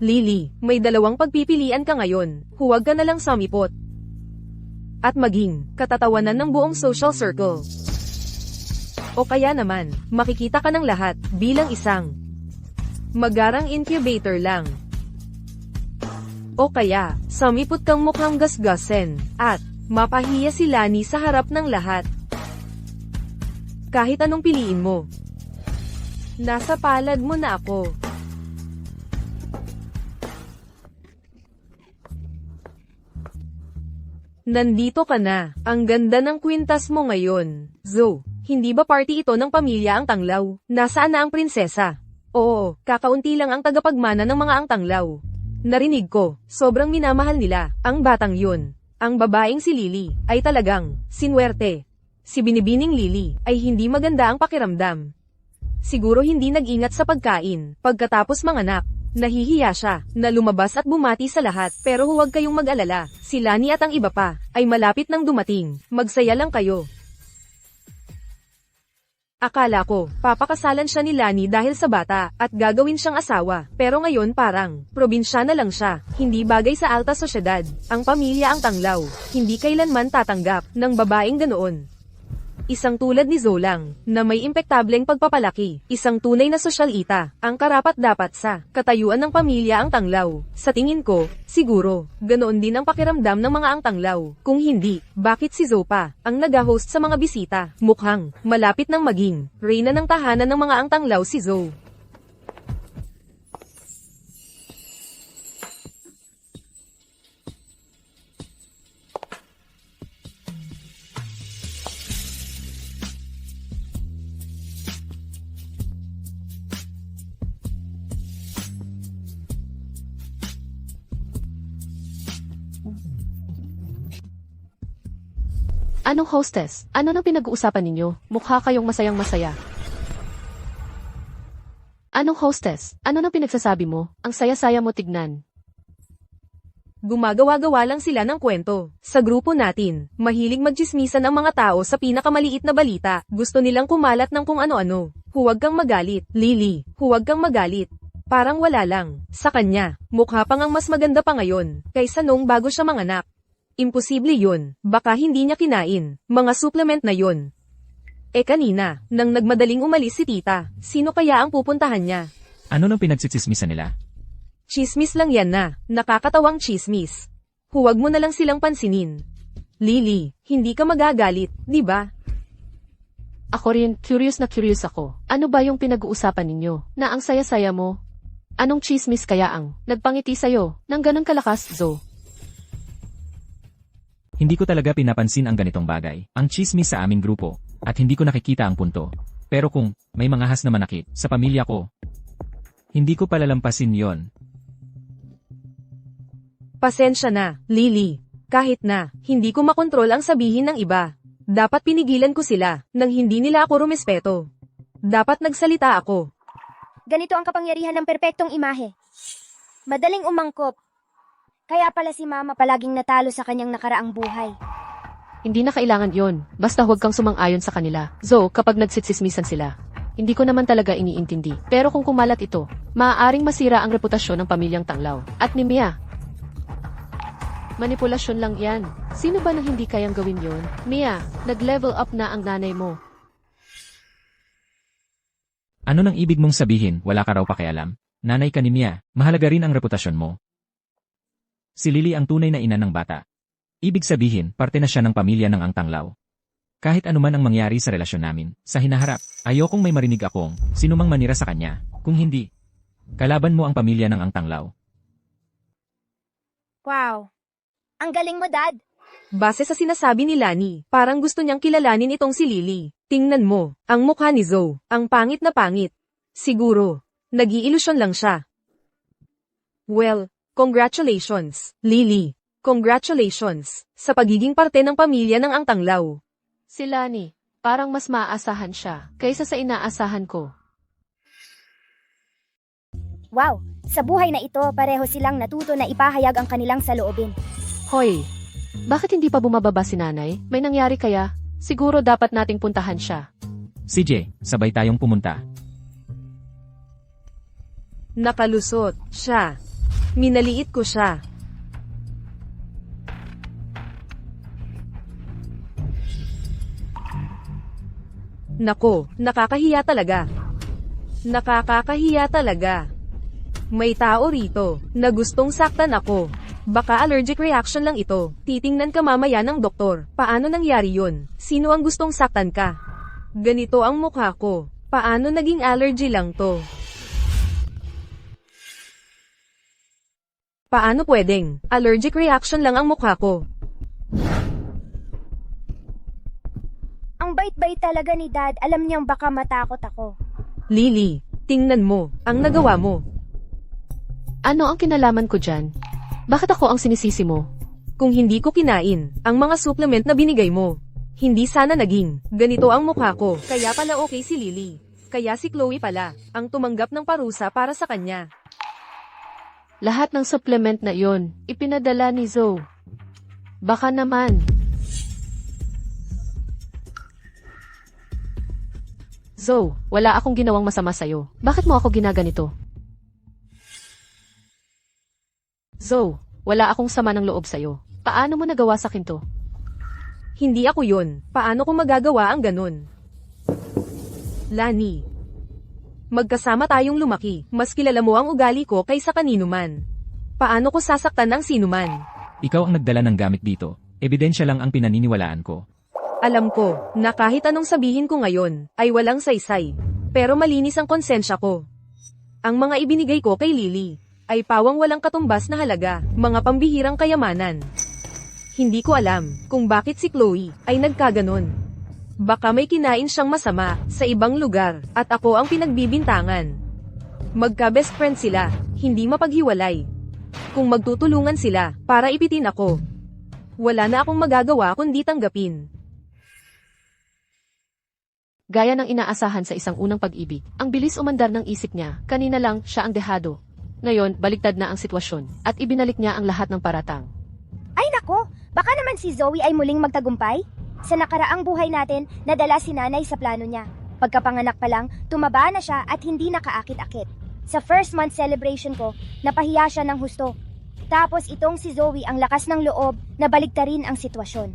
Lily, may 2 pagpipilian ka ngayon. Huwag ka na lang samipot. At maging katatawanan ng buong social circle. O kaya naman, makikita ka ng lahat bilang isang magarang incubator lang. O kaya, samipot kang mukhang gasgasen, at mapahiya si Lani sa harap ng lahat. Kahit anong piliin mo. Nasa palad mo na ako. Nandito ka na. Ang ganda ng kwintas mo ngayon. Zoe, hindi ba party ito ng pamilya ang Tanglaw? Nasaan na ang prinsesa? Oo, kakaunti lang ang tagapagmana ng mga ang Tanglaw. Narinig ko, sobrang minamahal nila, ang batang yun. Ang babaeng si Lily, ay talagang, sinuwerte. Si Binibining Lily, ay hindi maganda ang pakiramdam. Siguro hindi nag-ingat sa pagkain, pagkatapos manganak. Nahihiya siya, na lumabas at bumati sa lahat, pero huwag kayong mag-alala, si Lani at ang iba pa, ay malapit nang dumating, magsaya lang kayo. Akala ko, papakasalan siya ni Lani dahil sa bata, at gagawin siyang asawa, pero ngayon parang, probinsya na lang siya, hindi bagay sa alta sosyedad, ang pamilya ang Tanglaw, hindi kailanman tatanggap, ng babaeng ganoon. Isang tulad ni Zolang, na may impektableng pagpapalaki. Isang tunay na sosyalita, ang karapat-dapat sa katayuan ng pamilya ang tanglaw. Sa tingin ko, siguro, ganoon din ang pakiramdam ng mga ang tanglaw. Kung hindi, bakit si Zo pa, ang nag-host sa mga bisita? Mukhang, malapit nang maging, reyna ng tahanan ng mga ang tanglaw si Zo. Anong hostess? Ano nang pinag-uusapan ninyo? Mukha kayong masayang-masaya. Anong hostess? Ano nang pinagsasabi mo? Ang saya-saya mo tignan. Gumagawa-gawa lang sila ng kwento. Sa grupo natin, mahilig magtsismisan ang mga tao sa pinakamaliit na balita. Gusto nilang kumalat ng kung ano-ano. Huwag kang magalit, Lily. Huwag kang magalit. Parang wala lang. Sa kanya, mukha pang ang mas maganda pa ngayon, kaysa nung bago siya manganak. Imposible yun, baka hindi niya kinain, mga supplement na yun. Kanina, nang nagmadaling umalis si tita, sino kaya ang pupuntahan niya? Ano nang pinagsitsismisan nila? Chismis lang yan na, nakakatawang chismis. Huwag mo na lang silang pansinin. Lily, hindi ka magagalit, di ba? Ako rin, curious na curious ako. Ano ba yung pinag-uusapan ninyo? Na ang saya-saya mo? Anong chismis kaya ang nagpangiti sa'yo ng ganun kalakas, Zo? Hindi ko talaga pinapansin ang ganitong bagay, ang chismis sa aming grupo, at hindi ko nakikita ang punto. Pero kung may mga has na manakit sa pamilya ko, hindi ko palalampasin yon. Pasensya na, Lily. Kahit na, hindi ko makontrol ang sabihin ng iba. Dapat pinigilan ko sila, nang hindi nila ako rumespeto. Dapat nagsalita ako. Ganito ang kapangyarihan ng perpektong imahe. Madaling umangkop. Kaya pala si Mama palaging natalo sa kanyang nakaraang buhay. Hindi na kailangan yon. Basta huwag kang sumang-ayon sa kanila. Zo, kapag nagsitsismisan sila. Hindi ko naman talaga iniintindi. Pero kung kumalat ito, maaaring masira ang reputasyon ng pamilyang Tanglaw. At ni Mia. Manipulasyon lang yan. Sino ba nang hindi kayang gawin yon? Mia, nag-level up na ang nanay mo. Ano nang ibig mong sabihin, wala ka raw pakialam? Nanay ka ni Mia, mahalaga rin ang reputasyon mo. Si Lily ang tunay na ina ng bata. Ibig sabihin, parte na siya ng pamilya ng ang Tanglaw. Kahit anuman ang mangyari sa relasyon namin, sa hinaharap, ayokong may marinig akong sinumang manira sa kanya. Kung hindi, kalaban mo ang pamilya ng ang Tanglaw. Wow. Ang galing mo, Dad. Base sa sinasabi ni Lani, parang gusto niyang kilalanin itong si Lily. Tingnan mo, ang mukha ni Zo, ang pangit na pangit. Siguro, nag-iilusyon lang siya. Well, congratulations, Lily. Congratulations sa pagiging parte ng pamilya ng ang Tanglaw. Si Lani, parang mas maaasahan siya kaysa sa inaasahan ko. Wow. Sa buhay na ito, pareho silang natuto na ipahayag ang kanilang saloobin. Hoy, bakit hindi pa bumababa si nanay? May nangyari kaya? Siguro dapat nating puntahan siya. CJ, sabay tayong pumunta. Nakalusot siya. Minaliit ko siya. Nako, nakakahiya talaga. Nakakakahiya talaga. May tao rito na gustong saktan ako. Baka allergic reaction lang ito. Titingnan ka mamaya ng doktor. Paano nangyari yun? Sino ang gustong saktan ka? Ganito ang mukha ko. Paano naging allergy lang to? Paano pwedeng? Allergic reaction lang ang mukha ko. Ang bait-bait talaga ni Dad. Alam niyang baka matakot ako. Lily, tingnan mo, ang nagawa mo. Ano ang kinalaman ko dyan? Bakit ako ang sinisisi mo? Kung hindi ko kinain, ang mga supplement na binigay mo, hindi sana naging ganito ang mukha ko. Kaya pala okay si Lily. Kaya si Chloe pala, ang tumanggap ng parusa para sa kanya. Lahat ng supplement na yon, ipinadala ni Zo. Baka naman. Zo, wala akong ginawang masama sa'yo. Bakit mo ako ginaganito? Zo, wala akong sama ng loob sa'yo. Paano mo nagawa sa akin to? Hindi ako yun. Paano ko magagawa ang ganun? Lani. Magkasama tayong lumaki. Mas kilala mo ang ugali ko kaysa kanino man. Paano ko sasaktan ng sino man? Ikaw ang nagdala ng gamit dito. Ebidensya lang ang pinaniniwalaan ko. Alam ko na kahit anong sabihin ko ngayon ay walang saysay. Pero malinis ang konsensya ko. Ang mga ibinigay ko kay Lily ay pawang walang katumbas na halaga, mga pambihirang kayamanan. Hindi ko alam kung bakit si Chloe ay nagkaganon. Baka may kinain siyang masama sa ibang lugar at ako ang pinagbibintangan. Magka-best friend sila, hindi mapaghiwalay. Kung magtutulungan sila para ipitin ako, wala na akong magagawa kundi tanggapin. Gaya ng inaasahan sa isang unang pag-ibig, ang bilis umandar ng isip niya, kanina lang siya ang dehado. Ngayon, baliktad na ang sitwasyon, at ibinalik niya ang lahat ng paratang. Ay nako, baka naman si Zoe ay muling magtagumpay? Sa nakaraang buhay natin, nadala si nanay sa plano niya. Pagkapanganak pa lang, tumaba na siya at hindi nakaakit-akit. Sa first month celebration ko, napahiya siya ng husto. Tapos itong si Zoe ang lakas ng loob na baliktarin ang sitwasyon.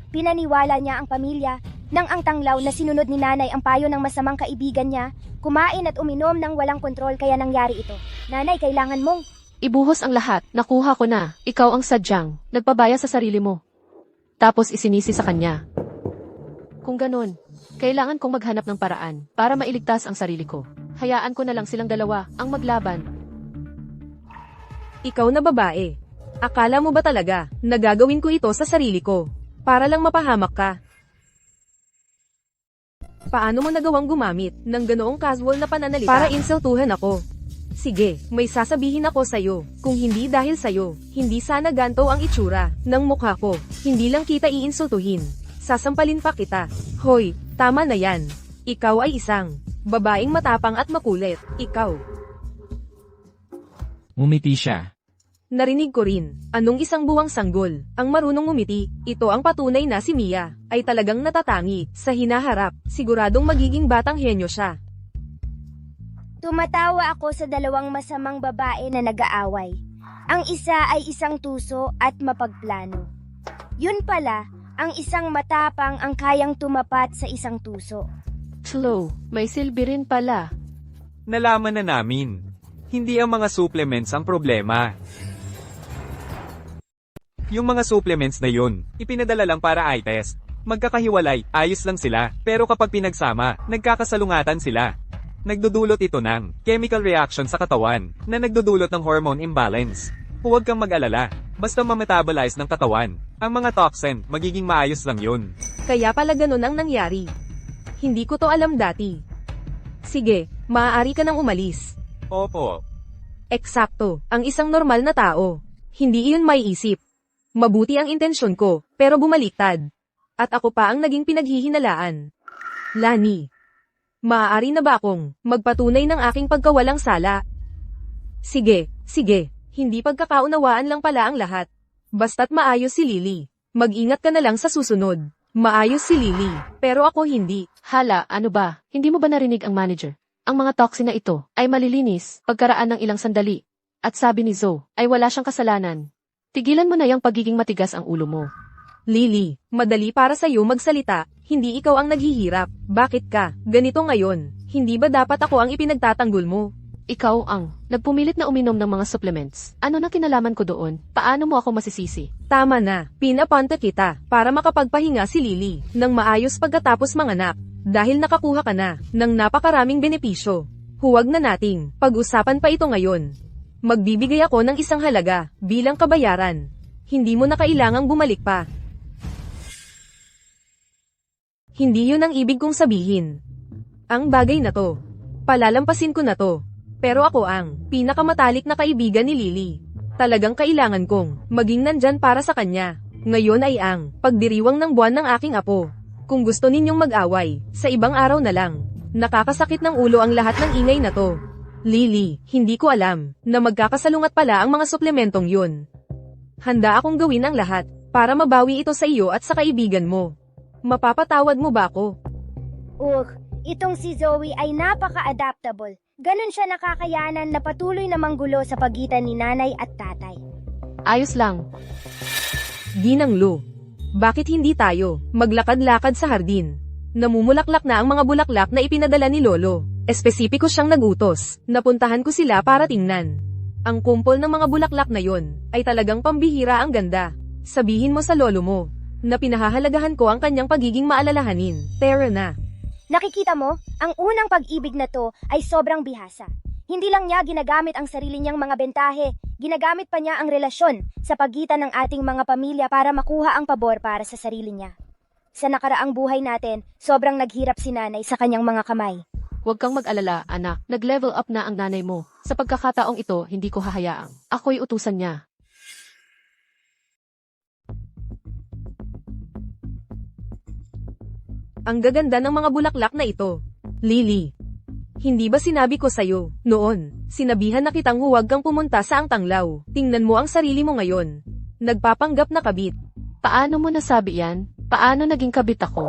Pinaniwala niya ang pamilya nang ang tanglaw na sinunod ni nanay ang payo ng masamang kaibigan niya, kumain at uminom ng walang kontrol kaya nangyari ito. Nanay, kailangan mong... Ibuhos ang lahat, nakuha ko na, ikaw ang sadyang, nagpabaya sa sarili mo. Tapos isinisi sa kanya. Kung ganun, kailangan kong maghanap ng paraan para mailigtas ang sarili ko. Hayaan ko na lang silang dalawa ang maglaban. Ikaw na babae. Akala mo ba talaga na gagawin ko ito sa sarili ko? Para lang mapahamak ka. Paano mo nagawang gumamit ng ganoong casual na pananalita para insultuhan ako? Sige, may sasabihin ako sa'yo. Kung hindi dahil sa'yo, hindi sana ganto ang itsura ng mukha ko. Hindi lang kita iinsultuhin. Sasampalin pa kita. Hoy, tama na yan. Ikaw ay isang babaeng matapang at makulit. Ikaw. Ngumiti siya. Narinig ko rin, anong isang buwang sanggol, ang marunong ngumiti. Ito ang patunay na si Mia, ay talagang natatangi, sa hinaharap, siguradong magiging batang henyo siya. Tumatawa ako sa dalawang masamang babae na nag-aaway. Ang isa ay isang tuso at mapagplano. Yun pala, ang isang matapang ang kayang tumapat sa isang tuso. Slow, may silbi rin pala. Nalaman na namin. Hindi ang mga supplements ang problema. Yung mga supplements na yun, ipinadala lang para eye test. Magkakahiwalay, ayos lang sila, pero kapag pinagsama, nagkakasalungatan sila. Nagdudulot ito ng chemical reaction sa katawan, na nagdudulot ng hormone imbalance. Huwag kang mag-alala, basta ma-metabolize ng katawan. Ang mga toxin, magiging maayos lang yun. Kaya pala ganun ang nangyari. Hindi ko to alam dati. Sige, maaari ka nang umalis. Opo. Eksakto, ang isang normal na tao. Hindi iyon may isip. Mabuti ang intensyon ko, pero bumaliktad. At ako pa ang naging pinaghihinalaan. Lani. Maaari na ba akong magpatunay ng aking pagkawalang sala? Sige, hindi pagkakaunawaan lang pala ang lahat. Basta't maayos si Lily. Mag-ingat ka na lang sa susunod. Maayos si Lily, pero ako hindi. Hala, ano ba? Hindi mo ba narinig ang manager? Ang mga toxin na ito ay malilinis pagkaraan ng ilang sandali. At sabi ni Zoe, ay wala siyang kasalanan. Tigilan mo na yung pagiging matigas ang ulo mo. Lily, madali para sa'yo magsalita, hindi ikaw ang naghihirap. Bakit ka ganito ngayon? Hindi ba dapat ako ang ipinagtatanggol mo? Ikaw ang nagpumilit na uminom ng mga supplements. Ano na kinalaman ko doon? Paano mo ako masisisi? Tama na, pinapunta kita para makapagpahinga si Lily ng maayos pagkatapos manganak. Dahil nakakuha ka na ng napakaraming benepisyo. Huwag na nating pag-usapan pa ito ngayon. Magbibigay ako ng isang halaga bilang kabayaran. Hindi mo na kailangang bumalik pa. Hindi yun ang ibig kong sabihin. Ang bagay na to, palalampasin ko na to. Pero ako ang pinakamatalik na kaibigan ni Lily. Talagang kailangan kong maging nandyan para sa kanya. Ngayon ay ang pagdiriwang ng buwan ng aking apo. Kung gusto ninyong mag-away, sa ibang araw na lang. Nakakasakit ng ulo ang lahat ng ingay na to. Lily, hindi ko alam na magkakasalungat pala ang mga suplementong yun. Handa akong gawin ang lahat para mabawi ito sa iyo at sa kaibigan mo. Mapapatawad mo ba ako? Itong si Zoe ay napaka-adaptable. Ganon siya nakakayanan na patuloy na manggulo sa pagitan ni nanay at tatay. Ayos lang. Ginang Lu. Bakit hindi tayo maglakad-lakad sa hardin? Namumulaklak na ang mga bulaklak na ipinadala ni Lolo. Espesipiko siyang nagutos. Napuntahan ko sila para tingnan. Ang kumpol ng mga bulaklak na yon ay talagang pambihira ang ganda. Sabihin mo sa lolo mo na pinahahalagahan ko ang kanyang pagiging maalalahanin. Tara na. Nakikita mo, ang unang pag-ibig na to ay sobrang bihasa. Hindi lang niya ginagamit ang sarili niyang mga bentahe, ginagamit pa niya ang relasyon sa pagitan ng ating mga pamilya para makuha ang pabor para sa sarili niya. Sa nakaraang buhay natin, sobrang naghirap si nanay sa kanyang mga kamay. Huwag kang mag-alala, anak. Nag-level up na ang nanay mo. Sa pagkakataong ito, hindi ko hahayaang. Ako'y utusan niya. Ang gaganda ng mga bulaklak na ito. Lily, hindi ba sinabi ko sa'yo, noon, sinabihan na kitang huwag kang pumunta sa ang tanglaw. Tingnan mo ang sarili mo ngayon. Nagpapanggap na kabit. Paano mo nasabi yan? Paano naging kabit ako?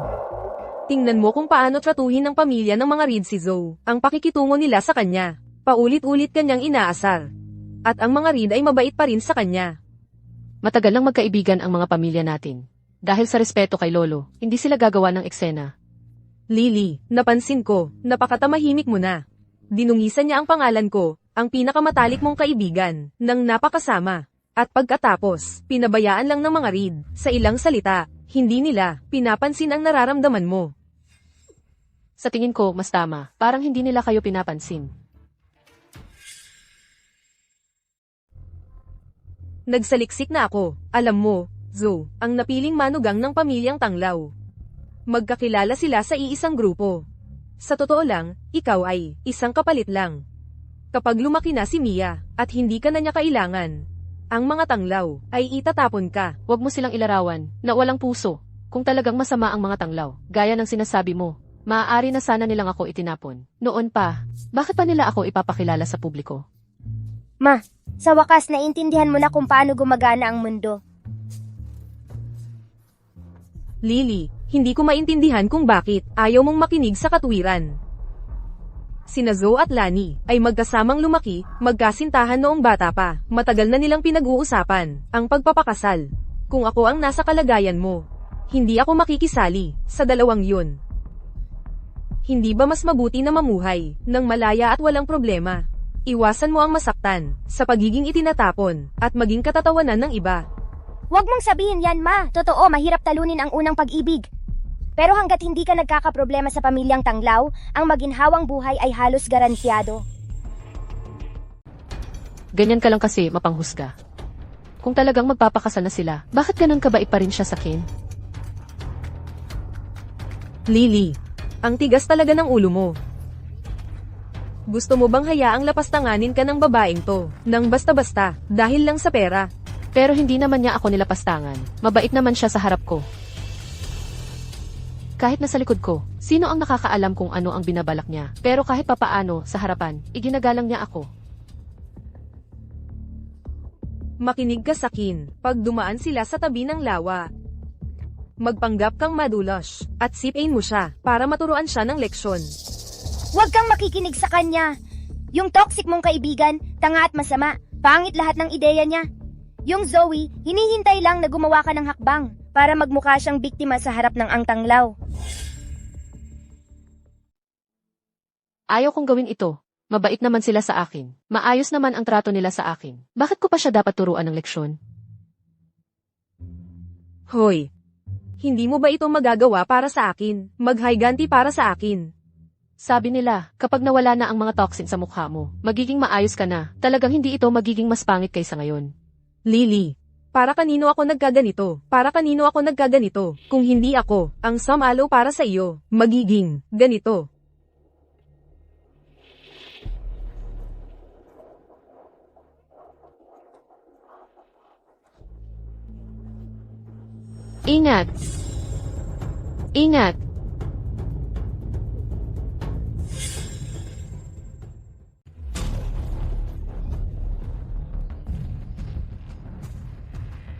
Tingnan mo kung paano tratuhin ng pamilya ng mga Reed si Zoe. Ang pakikitungo nila sa kanya. Paulit-ulit kanyang inaasar. At ang mga Reed ay mabait pa rin sa kanya. Matagal nang magkaibigan ang mga pamilya natin. Dahil sa respeto kay Lolo, hindi sila gagawa ng eksena. Lily, napansin ko, napakatamahimik mo na. Dinungisan niya ang pangalan ko, ang pinakamatalik mong kaibigan, nang napakasama. At pagkatapos, pinabayaan lang ng mga Reed, sa ilang salita, hindi nila pinapansin ang nararamdaman mo. Sa tingin ko, mas tama. Parang hindi nila kayo pinapansin. Nagsaliksik na ako, alam mo, Zoe, ang napiling manugang ng pamilyang Tanglaw. Magkakilala sila sa iisang grupo. Sa totoo lang, ikaw ay isang kapalit lang. Kapag lumaki na si Mia, at hindi ka na niya kailangan, ang mga Tanglaw ay itatapon ka. Huwag mo silang ilarawan, na walang puso. Kung talagang masama ang mga Tanglaw, gaya ng sinasabi mo, maaari na sana nilang ako itinapon. Noon pa, bakit pa nila ako ipapakilala sa publiko? Ma, sa wakas naintindihan mo na kung paano gumagana ang mundo. Lily, hindi ko maintindihan kung bakit ayaw mong makinig sa katuwiran. Sina Zoe at Lani ay magkasamang lumaki, magkasintahan noong bata pa. Matagal na nilang pinag-uusapan ang pagpapakasal. Kung ako ang nasa kalagayan mo, hindi ako makikisali sa dalawang yun. Hindi ba mas mabuti na mamuhay ng malaya at walang problema? Iwasan mo ang masaktan sa pagiging itinatapon at maging katatawanan ng iba. Huwag mong sabihin yan, Ma. Totoo, mahirap talunin ang unang pag-ibig. Pero hanggat hindi ka nagkakaproblema sa pamilyang Tanglaw, ang maginhawang buhay ay halos garantyado. Ganyan ka lang kasi mapanghusga. Kung talagang magpapakasal na sila, bakit ganun kabait pa rin siya sa akin? Lily, ang tigas talaga ng ulo mo. Gusto mo bang hayaang lapastanganin ka ng babaeng to, nang basta-basta, dahil lang sa pera? Pero hindi naman niya ako nilapastangan. Mabait naman siya sa harap ko. Kahit nasa likod ko, sino ang nakakaalam kung ano ang binabalak niya? Pero kahit papaano, sa harapan, iginagalang niya ako. Makinig ka sakin, pag dumaan sila sa tabi ng lawa. Magpanggap kang madulas, at sipin mo siya, para maturuan siya ng leksyon. Huwag kang makikinig sa kanya. Yung toxic mong kaibigan, tanga at masama, pangit lahat ng ideya niya. Yung Zoe, hinihintay lang na gumawa ka ng hakbang para magmukha siyang biktima sa harap ng ang Tanglaw. Ayaw kong gawin ito. Mabait naman sila sa akin. Maayos naman ang trato nila sa akin. Bakit ko pa siya dapat turuan ng leksyon? Hoy, hindi mo ba ito magagawa para sa akin? Maghayganti para sa akin. Sabi nila, kapag nawala na ang mga toxin sa mukha mo, magiging maayos ka na. Talagang hindi ito magiging mas pangit kaysa ngayon. Lily, para kanino ako nagkaganito? Para kanino ako nagkaganito? Kung hindi ako, ang samalo para sa iyo, magiging ganito. Ingat! Ingat!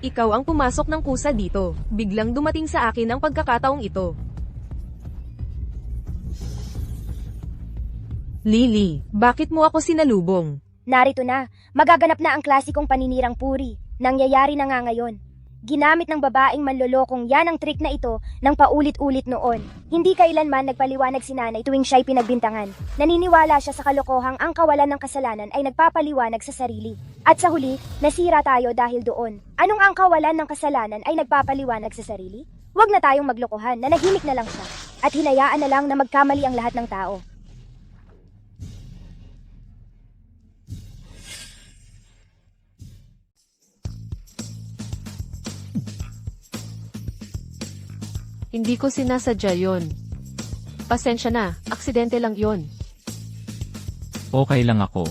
Ikaw ang pumasok ng kusa dito. Biglang dumating sa akin ang pagkakataong ito. Lily, bakit mo ako sinalubong? Narito na, magaganap na ang klasikong paninirang puri. Nangyayari na nga ngayon. Ginamit ng babaeng manlolokong yan ang trick na ito ng paulit-ulit noon. Hindi kailanman nagpaliwanag si nanay tuwing siya'y pinagbintangan. Naniniwala siya sa kalokohang ang kawalan ng kasalanan ay nagpapaliwanag sa sarili. At sa huli, nasira tayo dahil doon. Anong ang kawalan ng kasalanan ay nagpapaliwanag sa sarili? Huwag na tayong maglokohan, nanahimik na lang siya. At hinayaan na lang na magkamali ang lahat ng tao. Hindi ko sinasadya yon. Pasensya na, aksidente lang yon. Okay lang ako.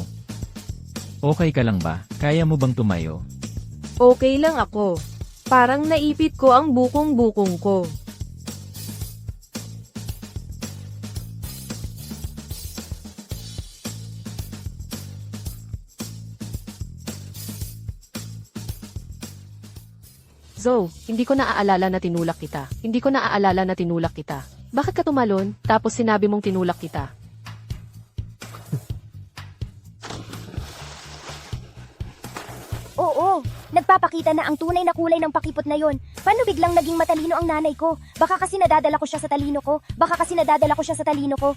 Okay ka lang ba? Kaya mo bang tumayo? Okay lang ako. Parang naipit ko ang bukong-bukong ko. Zoe, hindi ko naaalala na tinulak kita. Hindi ko naaalala na tinulak kita. Bakit ka tumalon, tapos sinabi mong tinulak kita? Oo, nagpapakita na ang tunay na kulay ng pakipot na yon. Paano biglang naging matalino ang nanay ko? Baka kasi nadadala ko siya sa talino ko. Baka kasi nadadala ko siya sa talino ko.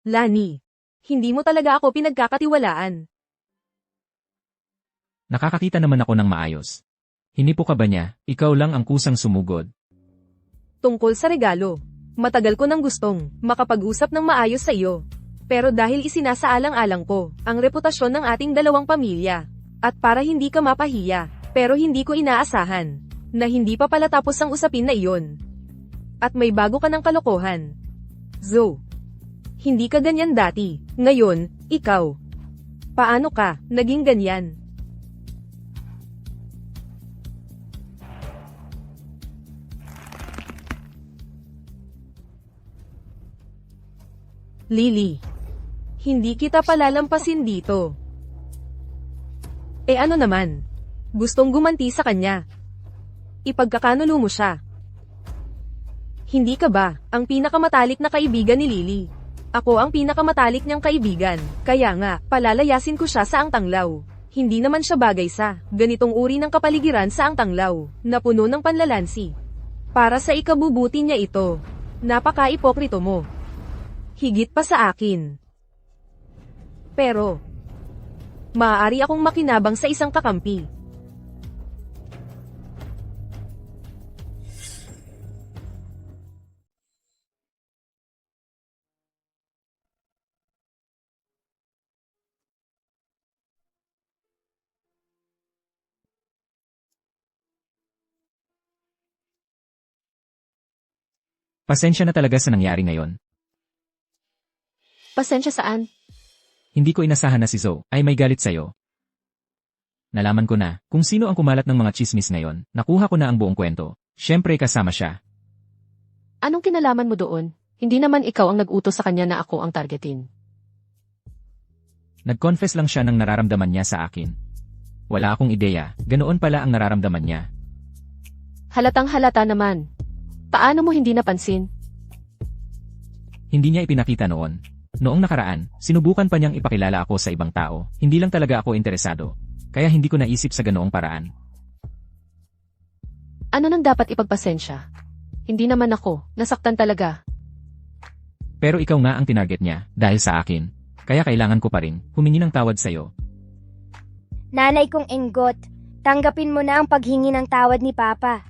Lani, hindi mo talaga ako pinagkakatiwalaan. Nakakakita naman ako ng maayos. Hinipo ka ba niya? Ikaw lang ang kusang sumugod. Tungkol sa regalo, matagal ko nang gustong makapag-usap ng maayos sa iyo. Pero dahil isinasaalang-alang ko ang reputasyon ng ating dalawang pamilya, at para hindi ka mapahiya, pero hindi ko inaasahan na hindi pa pala tapos ang usapin na iyon. At may bago ka ng kalokohan. Zoe, hindi ka ganyan dati. Ngayon, ikaw. Paano ka naging ganyan? Lily, hindi kita palalampasin dito. Ano naman? Gustong gumanti sa kanya. Ipagkakanulo mo siya. Hindi ka ba ang pinakamatalik na kaibigan ni Lily? Ako ang pinakamatalik niyang kaibigan, kaya nga, palalayasin ko siya sa Ang Tanglaw. Hindi naman siya bagay sa ganitong uri ng kapaligiran sa Ang Tanglaw, na puno ng panlalansi. Para sa ikabubuti niya ito. Napaka-ipokrito mo. Higit pa sa akin. Pero, maaari akong makinabang sa isang kakampi. Pasensya na talaga sa nangyari ngayon. Pasensya saan? Hindi ko inasahan na si Zoe ay may galit sa'yo. Nalaman ko na kung sino ang kumalat ng mga chismis ngayon. Nakuha ko na ang buong kwento. Siyempre kasama siya. Anong kinalaman mo doon? Hindi naman ikaw ang nag-utos sa kanya na ako ang targetin. Nag-confess lang siya ng nararamdaman niya sa akin. Wala akong ideya, ganoon pala ang nararamdaman niya. Halatang halata naman. Paano mo hindi napansin? Hindi niya ipinakita noon. Noong nakaraan, sinubukan pa niyang ipakilala ako sa ibang tao. Hindi lang talaga ako interesado. Kaya hindi ko naisip sa ganoong paraan. Ano nang dapat ipagpasensya? Hindi naman ako, nasaktan talaga. Pero ikaw nga ang tinarget niya, dahil sa akin. Kaya kailangan ko pa rin humingi ng tawad sa'yo. Nanay kong enggot, tanggapin mo na ang paghingi ng tawad ni Papa.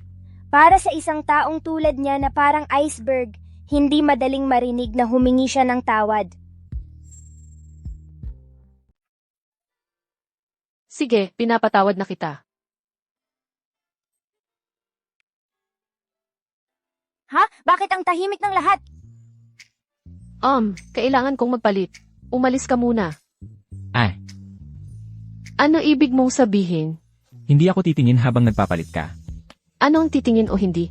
Para sa isang taong tulad niya na parang iceberg, hindi madaling marinig na humingi siya ng tawad. Sige, pinapatawad na kita. Ha? Bakit ang tahimik ng lahat? Kailangan kong magpalit. Umalis ka muna. Ay, Ano ibig mong sabihin? hindi ako titingin habang nagpapalit ka. Ano ang titingin o hindi?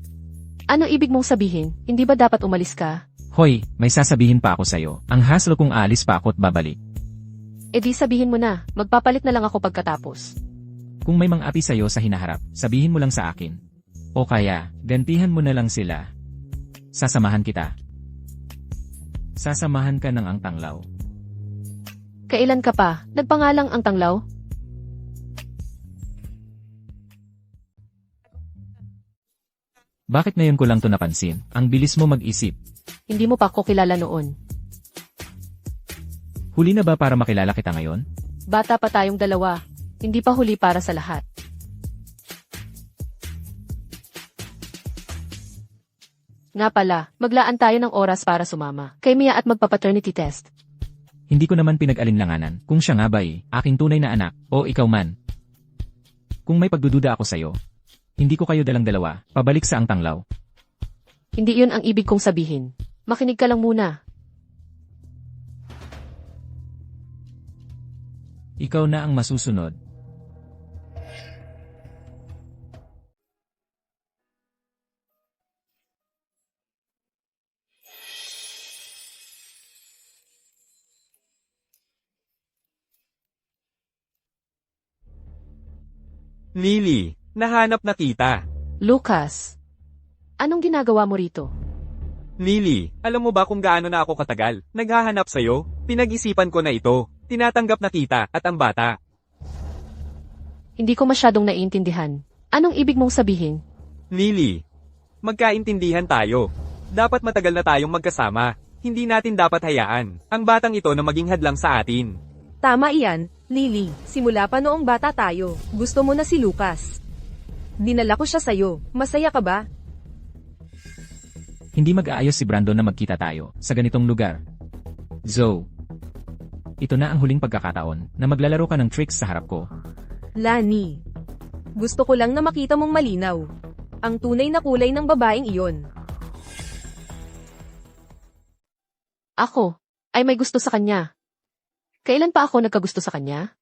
Ano ibig mong sabihin? Hindi ba dapat umalis ka? Hoy, may sasabihin pa ako sa'yo. Ang hassle kung aalis pa ako at babalik. E di sabihin mo na, magpapalit na lang ako pagkatapos. Kung may mga api sa'yo sa hinaharap, sabihin mo lang sa akin. O kaya, gantihan mo na lang sila. Sasamahan kita. Sasamahan ka ng ang tanglaw. Kailan ka pa? Nagpangalang ang tanglaw? Bakit ngayon ko lang to napansin? Ang bilis mo mag-isip. Hindi mo pa ako kilala noon. Huli na ba para makilala kita ngayon? Bata pa tayong dalawa. Hindi pa huli para sa lahat. Nga pala, maglaan tayo ng oras para sumama kay Mia at magpa-paternity test. Hindi ko naman pinag-alinlanganan kung siya nga ba aking tunay na anak o ikaw man. Kung may pagdududa ako sa'yo, hindi ko kayo dalang dalawa, pabalik sa ang tanglaw. Hindi yun ang ibig kong sabihin. Makinig ka lang muna. Ikaw na ang masusunod. Lily, nahanap na kita. Lucas, anong ginagawa mo rito? Lily, alam mo ba kung gaano na ako katagal? Naghahanap sa'yo? Pinag-isipan ko na ito. Tinatanggap na kita at ang bata. Hindi ko masyadong naiintindihan. Anong ibig mong sabihin? Lily, magkaintindihan tayo. Dapat matagal na tayong magkasama. Hindi natin dapat hayaan ang batang ito na maging hadlang sa atin. Tama iyan, Lily. Simula pa noong bata tayo, gusto mo na si Lucas. Dinala ko siya sa'yo. Masaya ka ba? Hindi mag-aayos si Brandon na magkita tayo sa ganitong lugar. Zoe, ito na ang huling pagkakataon na maglalaro ka ng tricks sa harap ko. Lani. Gusto ko lang na makita mong malinaw. Ang tunay na kulay ng babaeng iyon. Ako, ay may gusto sa kanya. Kailan pa ako nagkagusto sa kanya?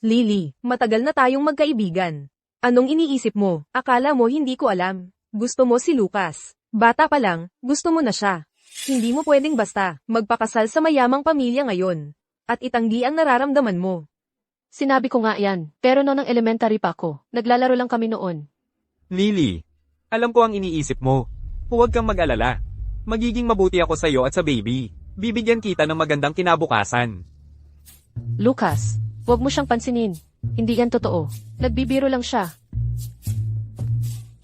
Lily, matagal na tayong magkaibigan. Anong iniisip mo? Akala mo hindi ko alam. Gusto mo si Lucas. Bata pa lang, gusto mo na siya. Hindi mo pwedeng basta magpakasal sa mayamang pamilya ngayon. At itanggi ang nararamdaman mo. Sinabi ko nga yan, pero noong elementary pa ako, naglalaro lang kami noon. Lily, alam ko ang iniisip mo. Huwag kang mag-alala. Magiging mabuti ako sa'yo at sa baby. Bibigyan kita ng magandang kinabukasan. Lucas, huwag mo siyang pansinin. Hindi yan totoo. Nagbibiro lang siya.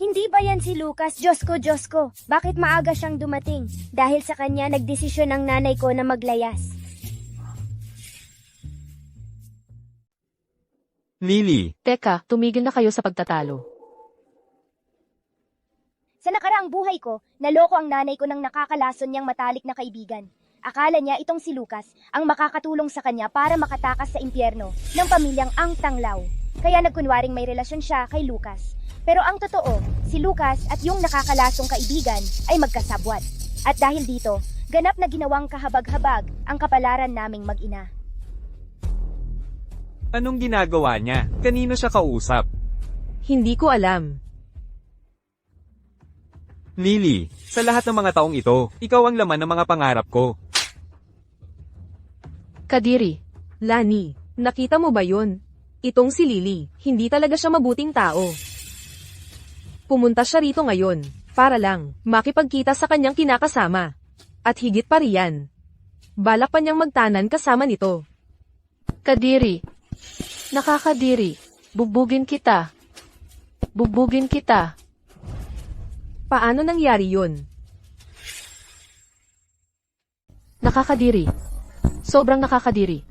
Hindi ba yan si Lucas? Diyos ko. Bakit maaga siyang dumating? Dahil sa kanya, nagdesisyon ang nanay ko na maglayas. Lily, Teka, tumigil na kayo sa pagtatalo. Sa nakaraang buhay ko, naloko ang nanay ko ng nakakalason niyang matalik na kaibigan. Akala niya itong si Lucas ang makakatulong sa kanya para makatakas sa impyerno ng pamilyang ang tanglaw. Kaya nagkunwaring may relasyon siya kay Lucas. Pero ang totoo, si Lucas at yung nakakalasong kaibigan ay magkasabwat. At dahil dito, ganap na ginawang kahabag-habag ang kapalaran naming mag-ina. anong ginagawa niya? Kanino siya kausap? Hindi ko alam. Lily, sa lahat ng mga taong ito, ikaw ang laman ng mga pangarap ko. Kadiri, Lani, nakita mo ba yun? Itong si Lily, hindi talaga siya mabuting tao. Pumunta siya rito ngayon, para lang, makipagkita sa kanyang kinakasama. At higit pa riyan. Balak pa niyang magtanan kasama nito. Kadiri. Nakakadiri. Bugbugin kita. Bugbugin kita. Paano nangyari yun? Nakakadiri. Sobrang nakakadiri.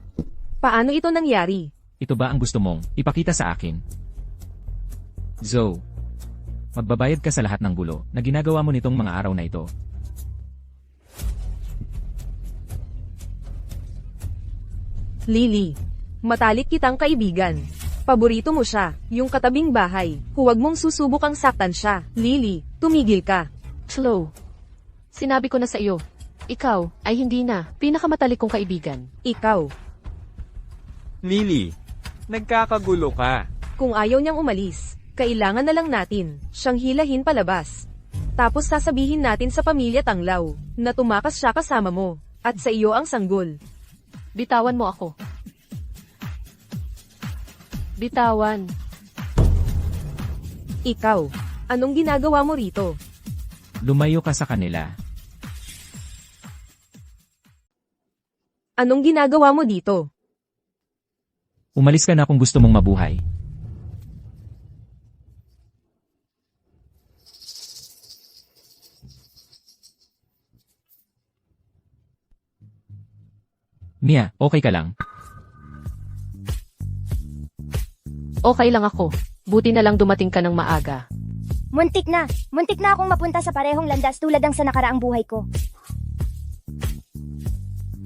Paano ito nangyari? Ito ba ang gusto mong ipakita sa akin? Zoe, magbabayad ka sa lahat ng gulo na ginagawa mo nitong mga araw na ito. Lily, matalik kitang kaibigan. Paborito mo siya, yung katabing bahay. Huwag mong susubukang saktan siya. Lily, tumigil ka. Slow. Sinabi ko na sa iyo. Ikaw ay hindi na pinakamatalik kong kaibigan. Ikaw, Lily, nagkakagulo ka. kung ayaw niyang umalis, kailangan na lang natin siyang hilahin palabas. Tapos sasabihin natin sa pamilya Tanglaw na tumakas siya kasama mo at sa iyo ang sanggol. Bitawan mo ako. Bitawan. Ikaw, anong ginagawa mo rito? Lumayo ka sa kanila. Anong ginagawa mo dito? Umalis ka na kung gusto mong mabuhay. Mia, okay ka lang? Okay lang ako. Buti na lang dumating ka ng maaga. Muntik na akong mapunta sa parehong landas tulad ng sa nakaraang buhay ko.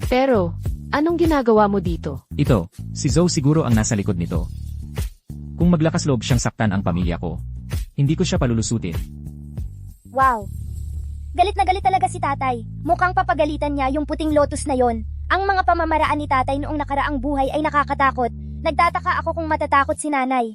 Pero, anong ginagawa mo dito? Ito, si Zoe siguro ang nasa likod nito. Kung maglakas loob siyang saktan ang pamilya ko, hindi ko siya palulusutin. Wow. Galit na galit talaga si tatay. Mukhang papagalitan niya yung puting lotus na yon. Ang mga pamamaraan ni tatay noong nakaraang buhay ay nakakatakot. Nagtataka ako kung matatakot si nanay.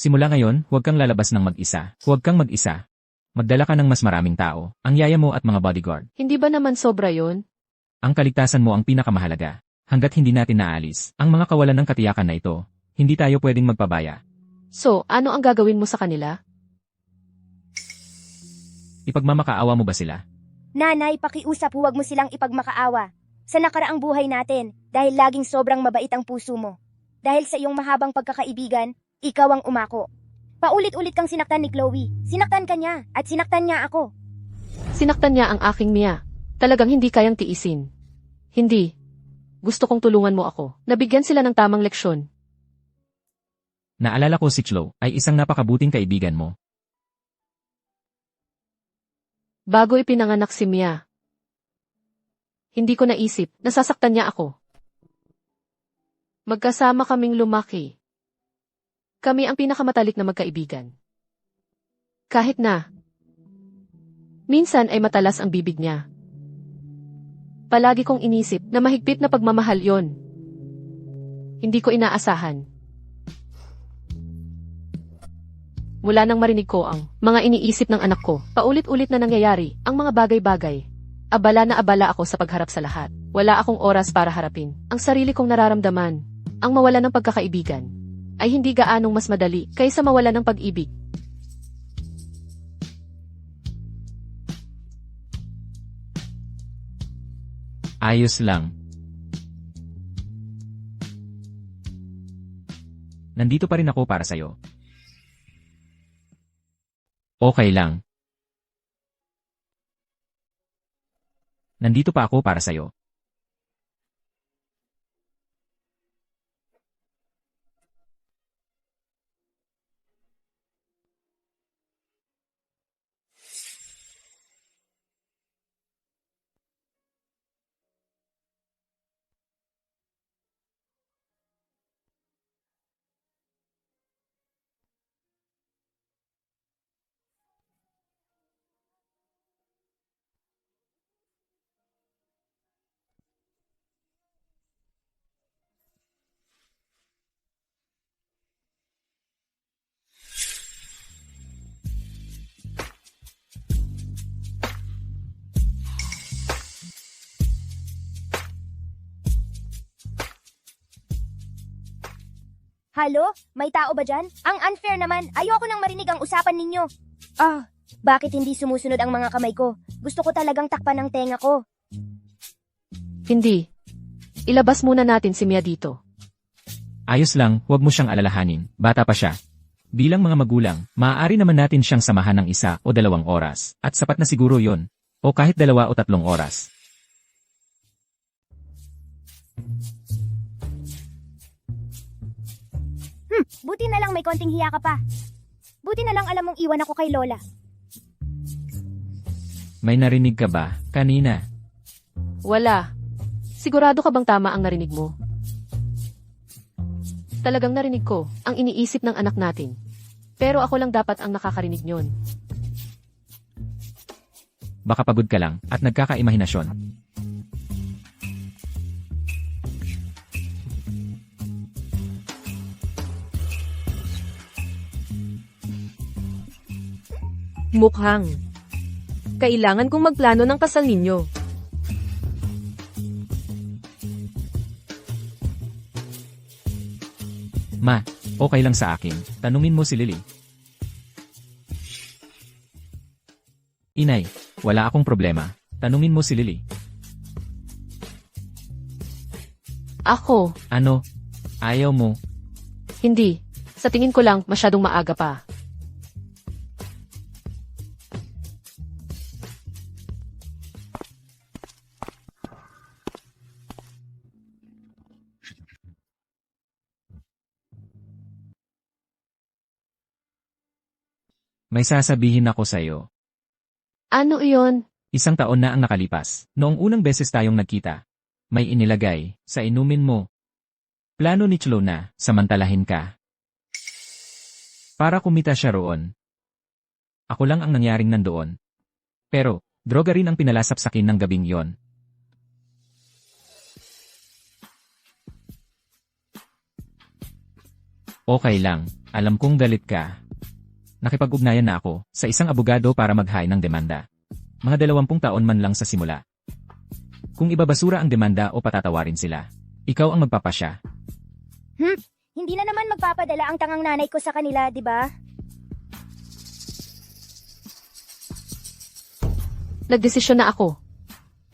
Simula ngayon, huwag kang lalabas ng mag-isa. Huwag kang mag-isa. Magdala ka ng mas maraming tao, ang yaya mo at mga bodyguard. Hindi ba naman sobra yon? Ang kaligtasan mo ang pinakamahalaga. Hanggat hindi natin naalis, ang mga kawalan ng katiyakan na ito, hindi tayo pwedeng magpabaya. So, ano ang gagawin mo sa kanila? Ipagmamakaawa mo ba sila? Nanay, pakiusap, huwag mo silang ipagmakaawa. Sa nakaraang buhay natin, dahil laging sobrang mabait ang puso mo. Dahil sa iyong mahabang pagkakaibigan, ikaw ang umako. Paulit-ulit kang sinaktan ni Chloe. Sinaktan ka niya, at sinaktan niya ako. Sinaktan niya ang aking Mia. Talagang hindi kayang tiisin. Hindi. Gusto kong tulungan mo ako. Nabigyan sila ng tamang leksyon. Naalala ko si Chloe ay isang napakabuting kaibigan mo. Bago ipinanganak si Mia, hindi ko naisip, nasasaktan niya ako. Magkasama kaming lumaki. Kami ang pinakamatalik na magkaibigan. Kahit na, minsan ay matalas ang bibig niya. Palagi kong inisip na mahigpit na pagmamahal yon. Hindi ko inaasahan. Mula nang marinig ko ang mga iniisip ng anak ko, paulit-ulit na nangyayari ang mga bagay-bagay. Abala na abala ako sa pagharap sa lahat. Wala akong oras para harapin ang sarili kong nararamdaman. Ang mawala ng pagkakaibigan ay hindi gaanong mas madali kaysa mawala ng pag-ibig. Ayos lang. Nandito pa rin ako para sa'yo. Okay lang. Nandito pa ako para sa'yo. Halo? May tao ba dyan? Ang unfair naman. Ayoko nang marinig ang usapan ninyo. Ah, bakit hindi sumusunod ang mga kamay ko? Gusto ko talagang takpan ang tenga ko. Hindi. Ilabas muna natin si Mia dito. Ayos lang, huwag mo siyang alalahanin. Bata pa siya. Bilang mga magulang, maaari naman natin siyang samahan ng 1 o 2 oras. At sapat na siguro yon. O kahit 2 o 3 oras. Buti na lang may konting hiya ka pa. Buti na lang alam mong iwan ako kay Lola. May narinig ka ba, kanina? Wala. Sigurado ka bang tama ang narinig mo? Talagang narinig ko ang iniisip ng anak natin. Pero ako lang dapat ang nakakarinig nyon. Baka pagod ka lang at nagkakaimahinasyon. Mukhang kailangan kong magplano ng kasal ninyo. Ma, okay lang sa akin. Tanungin mo si Lily. Inay, wala akong problema. Tanungin mo si Lily. Ako, Ano? Ayaw mo? hindi. Sa tingin ko lang, masyadong maaga pa. May sasabihin ako sa'yo. Ano iyon? 1 taon na ang nakalipas. Noong unang beses tayong nagkita, may inilagay sa inumin mo. Plano ni Chlo na samantalahin ka. Para kumita siya roon. Ako lang ang nangyaring nandoon. Pero, droga rin ang pinalasap sa akin ng gabing yon. Okay lang, alam kong galit ka. Nakipag-ugnayan na ako sa isang abogado para maghain ng demanda. Mga 20 taon man lang sa simula. Kung ibabasura ang demanda o patatawarin sila, ikaw ang magpapasya. Hindi na naman magpapadala ang tangang nanay ko sa kanila, di ba? Nagdesisyon na ako.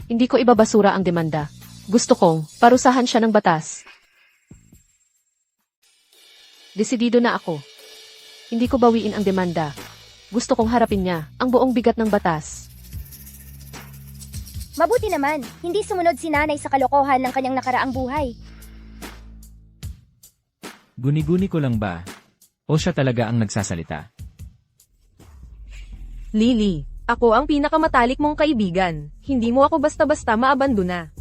Hindi ko ibabasura ang demanda. Gusto kong parusahan siya ng batas. Desidido na ako. Hindi ko bawiin ang demanda. Gusto kong harapin niya ang buong bigat ng batas. Mabuti naman, hindi sumunod si nanay sa kalokohan ng kanyang nakaraang buhay. Guni-guni ko lang ba? O siya talaga ang nagsasalita? Lily, ako ang pinakamatalik mong kaibigan. Hindi mo ako basta-basta maabandona.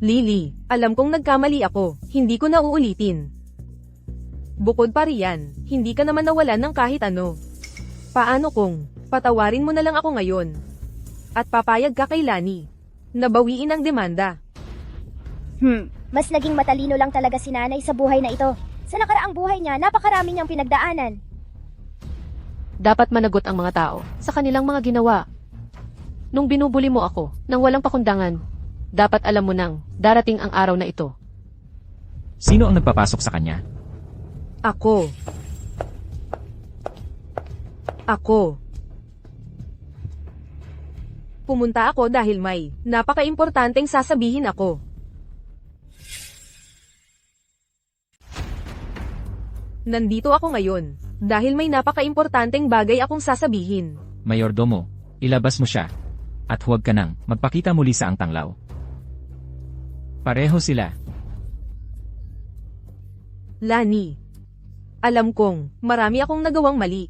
Lily, alam kong nagkamali ako. Hindi ko na uulitin. Bukod pa riyan, hindi ka naman nawalan ng kahit ano. Paano kung patawarin mo na lang ako ngayon? At papayag ka kay Lani na bawiin ang demanda. Mas naging matalino lang talaga si nanay sa buhay na ito. Sa nakaraang buhay niya, napakarami niyang pinagdaanan. Dapat managot ang mga tao sa kanilang mga ginawa. Nung binubuli mo ako nang walang pakundangan, dapat alam mo nang darating ang araw na ito. Sino ang nagpapasok sa kanya? Ako. Pumunta ako dahil may napaka-importanteng sasabihin ako. Nandito ako ngayon dahil may napaka-importanteng bagay akong sasabihin. Mayordomo, ilabas mo siya. At huwag ka nang magpakita muli sa ang tanglaw. Pareho sila. Lani, alam kong marami akong nagawang mali.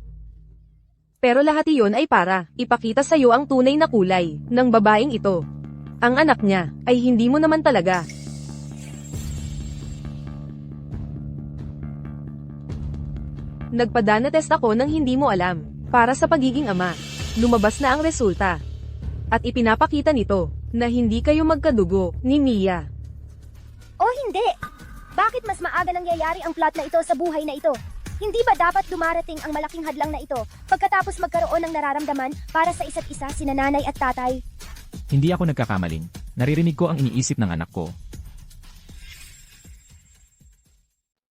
Pero lahat iyon ay para ipakita sa iyo ang tunay na kulay ng babaeng ito. Ang anak niya ay hindi mo naman talaga. Nagpadana test ako nang hindi mo alam para sa pagiging ama. Lumabas na ang resulta. At ipinapakita nito na hindi kayo magkadugo ni Mia. O hindi! Bakit mas maaga nangyayari ang plot na ito sa buhay na ito? Hindi ba dapat dumarating ang malaking hadlang na ito pagkatapos magkaroon ng nararamdaman para sa isa't isa sina nanay at tatay? Hindi ako nagkakamaling. Naririnig ko ang iniisip ng anak ko.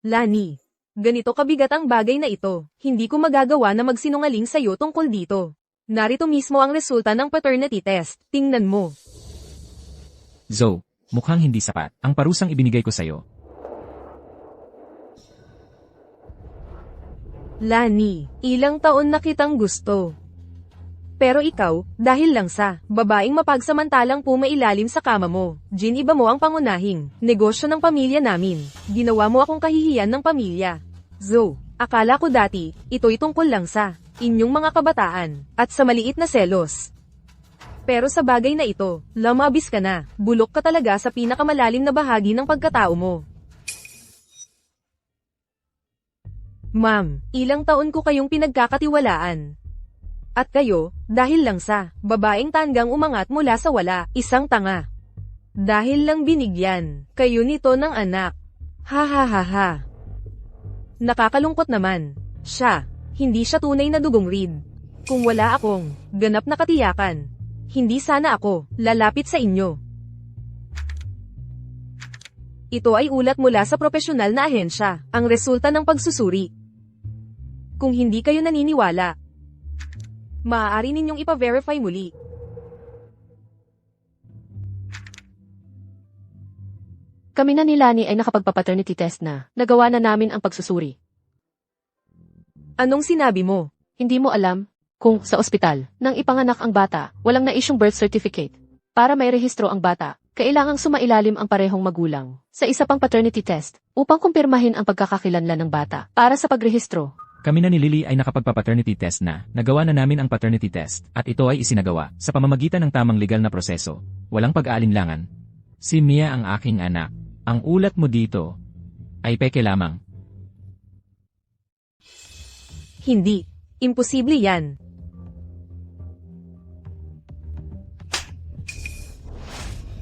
Lani, ganito kabigat ang bagay na ito. Hindi ko magagawa na magsinungaling sa iyo tungkol dito. Narito mismo ang resulta ng paternity test. Tingnan mo. Zoe, mukhang hindi sapat ang parusang ibinigay ko sa'yo. Lani, ilang taon na kitang gusto. Pero ikaw, dahil lang sa babaeng mapagsamantalang pumailalim sa kama mo, giniba mo ang pangunahing negosyo ng pamilya namin. Ginawa mo akong kahihiyan ng pamilya. Zoe, akala ko dati, ito'y tungkol lang sa inyong mga kabataan at sa maliit na selos. Pero sa bagay na ito, lamabis ka na, bulok ka talaga sa pinakamalalim na bahagi ng pagkatao mo. Ma'am, ilang taon ko kayong pinagkakatiwalaan. At kayo, dahil lang sa babaeng tanggang umangat mula sa wala, isang tanga. Dahil lang binigyan kayo nito ng anak. Ha ha ha ha. Nakakalungkot naman. Siya, hindi siya tunay na dugong Reed. Kung wala akong ganap na katiyakan, hindi sana ako lalapit sa inyo. Ito ay ulat mula sa profesional na ahensya, ang resulta ng pagsusuri. Kung hindi kayo naniniwala, maaari ninyong ipa-verify muli. Kami na ni Lani ay nakapagpa-paternity test na. Nagawa na namin ang pagsusuri. Anong sinabi mo? Hindi mo alam kung sa ospital, nang ipanganak ang bata, walang na-isyong birth certificate. Para may rehistro ang bata, kailangang sumailalim ang parehong magulang sa isa pang paternity test upang kumpirmahin ang pagkakakilanlan ng bata para sa pagrehistro. Kami na ni Lily ay nakapagpa-paternity test na. Nagawa na namin ang paternity test at ito ay isinagawa sa pamamagitan ng tamang legal na proseso. Walang pag-aalinlangan. Si Mia ang aking anak. Ang ulat mo dito ay peke lamang. Hindi. Imposible yan.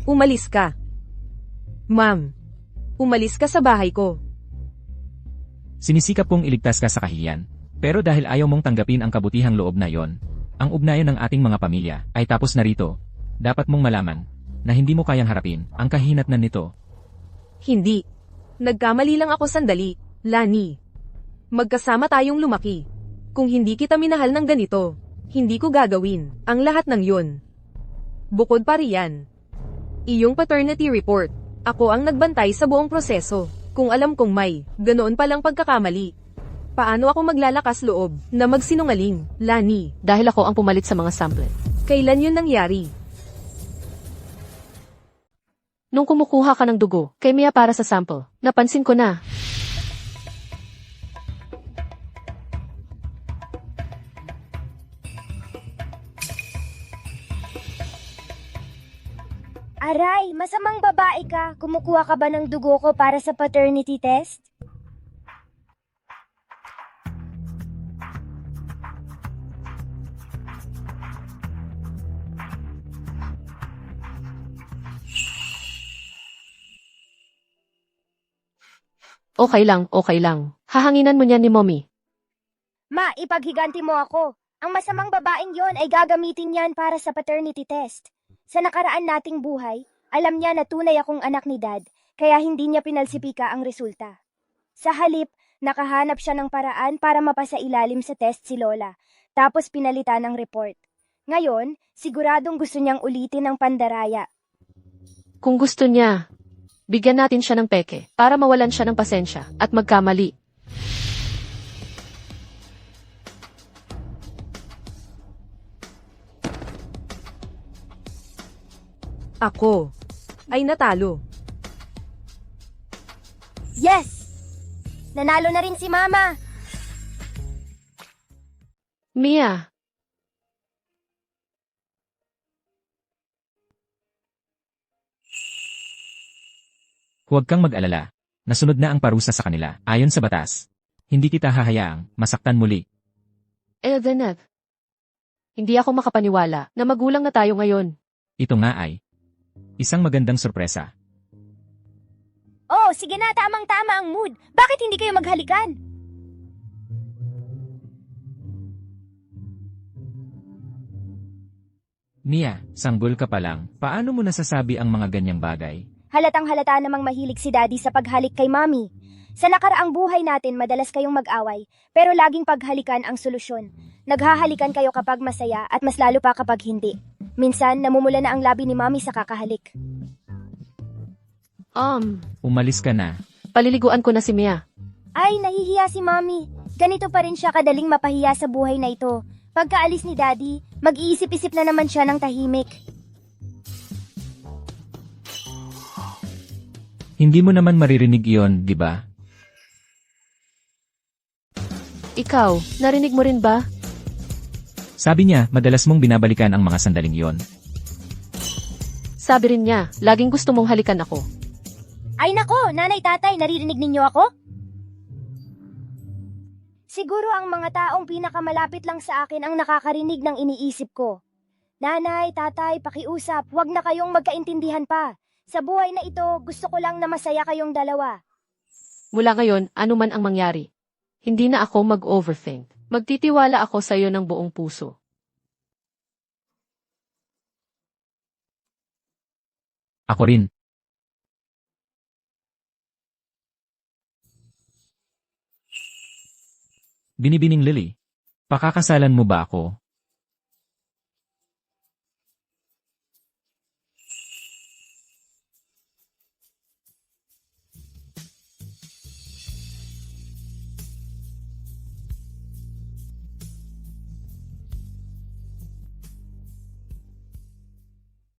Umalis ka. Ma'am. Umalis ka sa bahay ko. Sinisikap kong iligtas ka sa kahiyan. Pero dahil ayaw mong tanggapin ang kabutihang loob na yon, ang ugnayan ng ating mga pamilya ay tapos na rito. Dapat mong malaman na hindi mo kayang harapin ang kahinatnan nito. Hindi. Nagkamali lang ako sandali, Lani. Magkasama tayong lumaki. Kung hindi kita minahal ng ganito, hindi ko gagawin ang lahat ng yun. Bukod pa riyan, iyong paternity report, ako ang nagbantay sa buong proseso. Kung alam kong may ganoon palang pagkakamali, paano ako maglalakas loob na magsinungaling, Lani? Dahil ako ang pumalit sa mga sample. Kailan yun nangyari? Nung kumukuha ka ng dugo kay Mia para sa sample, napansin ko na. Aray, masamang babae ka. Kumukuha ka ba ng dugo ko para sa paternity test? Okay lang, okay lang. Hahanginan mo niyan ni Mommy. Ma, ipaghiganti mo ako. Ang masamang babaeng yon ay gagamitin yan para sa paternity test. Sa nakaraan nating buhay, alam niya na tunay akong anak ni Dad, kaya hindi niya pinalsipika ang resulta. Sa halip, nakahanap siya ng paraan para mapasa ilalim sa test si Lola, tapos pinalitan ng report. Ngayon, siguradong gusto niyang ulitin ang pandaraya. Kung gusto niya, bigyan natin siya ng peke para mawalan siya ng pasensya at magkamali. Ako ay natalo. Yes! Nanalo na rin si Mama! Mia, Huwag kang mag-alala. Nasunod na ang parusa sa kanila, ayon sa batas. Hindi kita hahayaang masaktan muli. Eldeneth. Hindi ako makapaniwala na magulang na tayo ngayon. Ito nga ay isang magandang sorpresa. Oh, sige na, tamang-tama ang mood. Bakit hindi kayo maghalikan? Mia, sanggol ka pa lang. Paano mo nasasabi ang mga ganyang bagay? Halatang halata namang mahilig si Daddy sa paghalik kay Mommy. Sa nakaraang buhay natin, madalas kayong mag-away, pero laging paghalikan ang solusyon. Naghahalikan kayo kapag masaya at mas lalo pa kapag hindi. Minsan, namumula na ang labi ni Mommy sa kakahalik. Umalis ka na. Paliliguan ko na si Mia. Ay, nahihiya si Mommy. Ganito pa rin siya kadaling mapahiya sa buhay na ito. Pagkaalis ni Daddy, mag-iisip-isip na naman siya ng tahimik. Hindi mo naman maririnig iyon, di ba? Ikaw, narinig mo rin ba? Sabi niya, madalas mong binabalikan ang mga sandaling iyon. Sabi rin niya, laging gusto mong halikan ako. Ay nako, nanay tatay, naririnig ninyo ako? Siguro ang mga taong pinakamalapit lang sa akin ang nakakarinig ng iniisip ko. Nanay, tatay, pakiusap, huwag na kayong magkaintindihan pa. Sa buhay na ito, gusto ko lang na masaya kayong dalawa. Mula ngayon, ano man ang mangyari. Hindi na ako mag-overthink. Magtitiwala ako sa iyo ng buong puso. Ako rin. Binibining Lily, pakakasalan mo ba ako?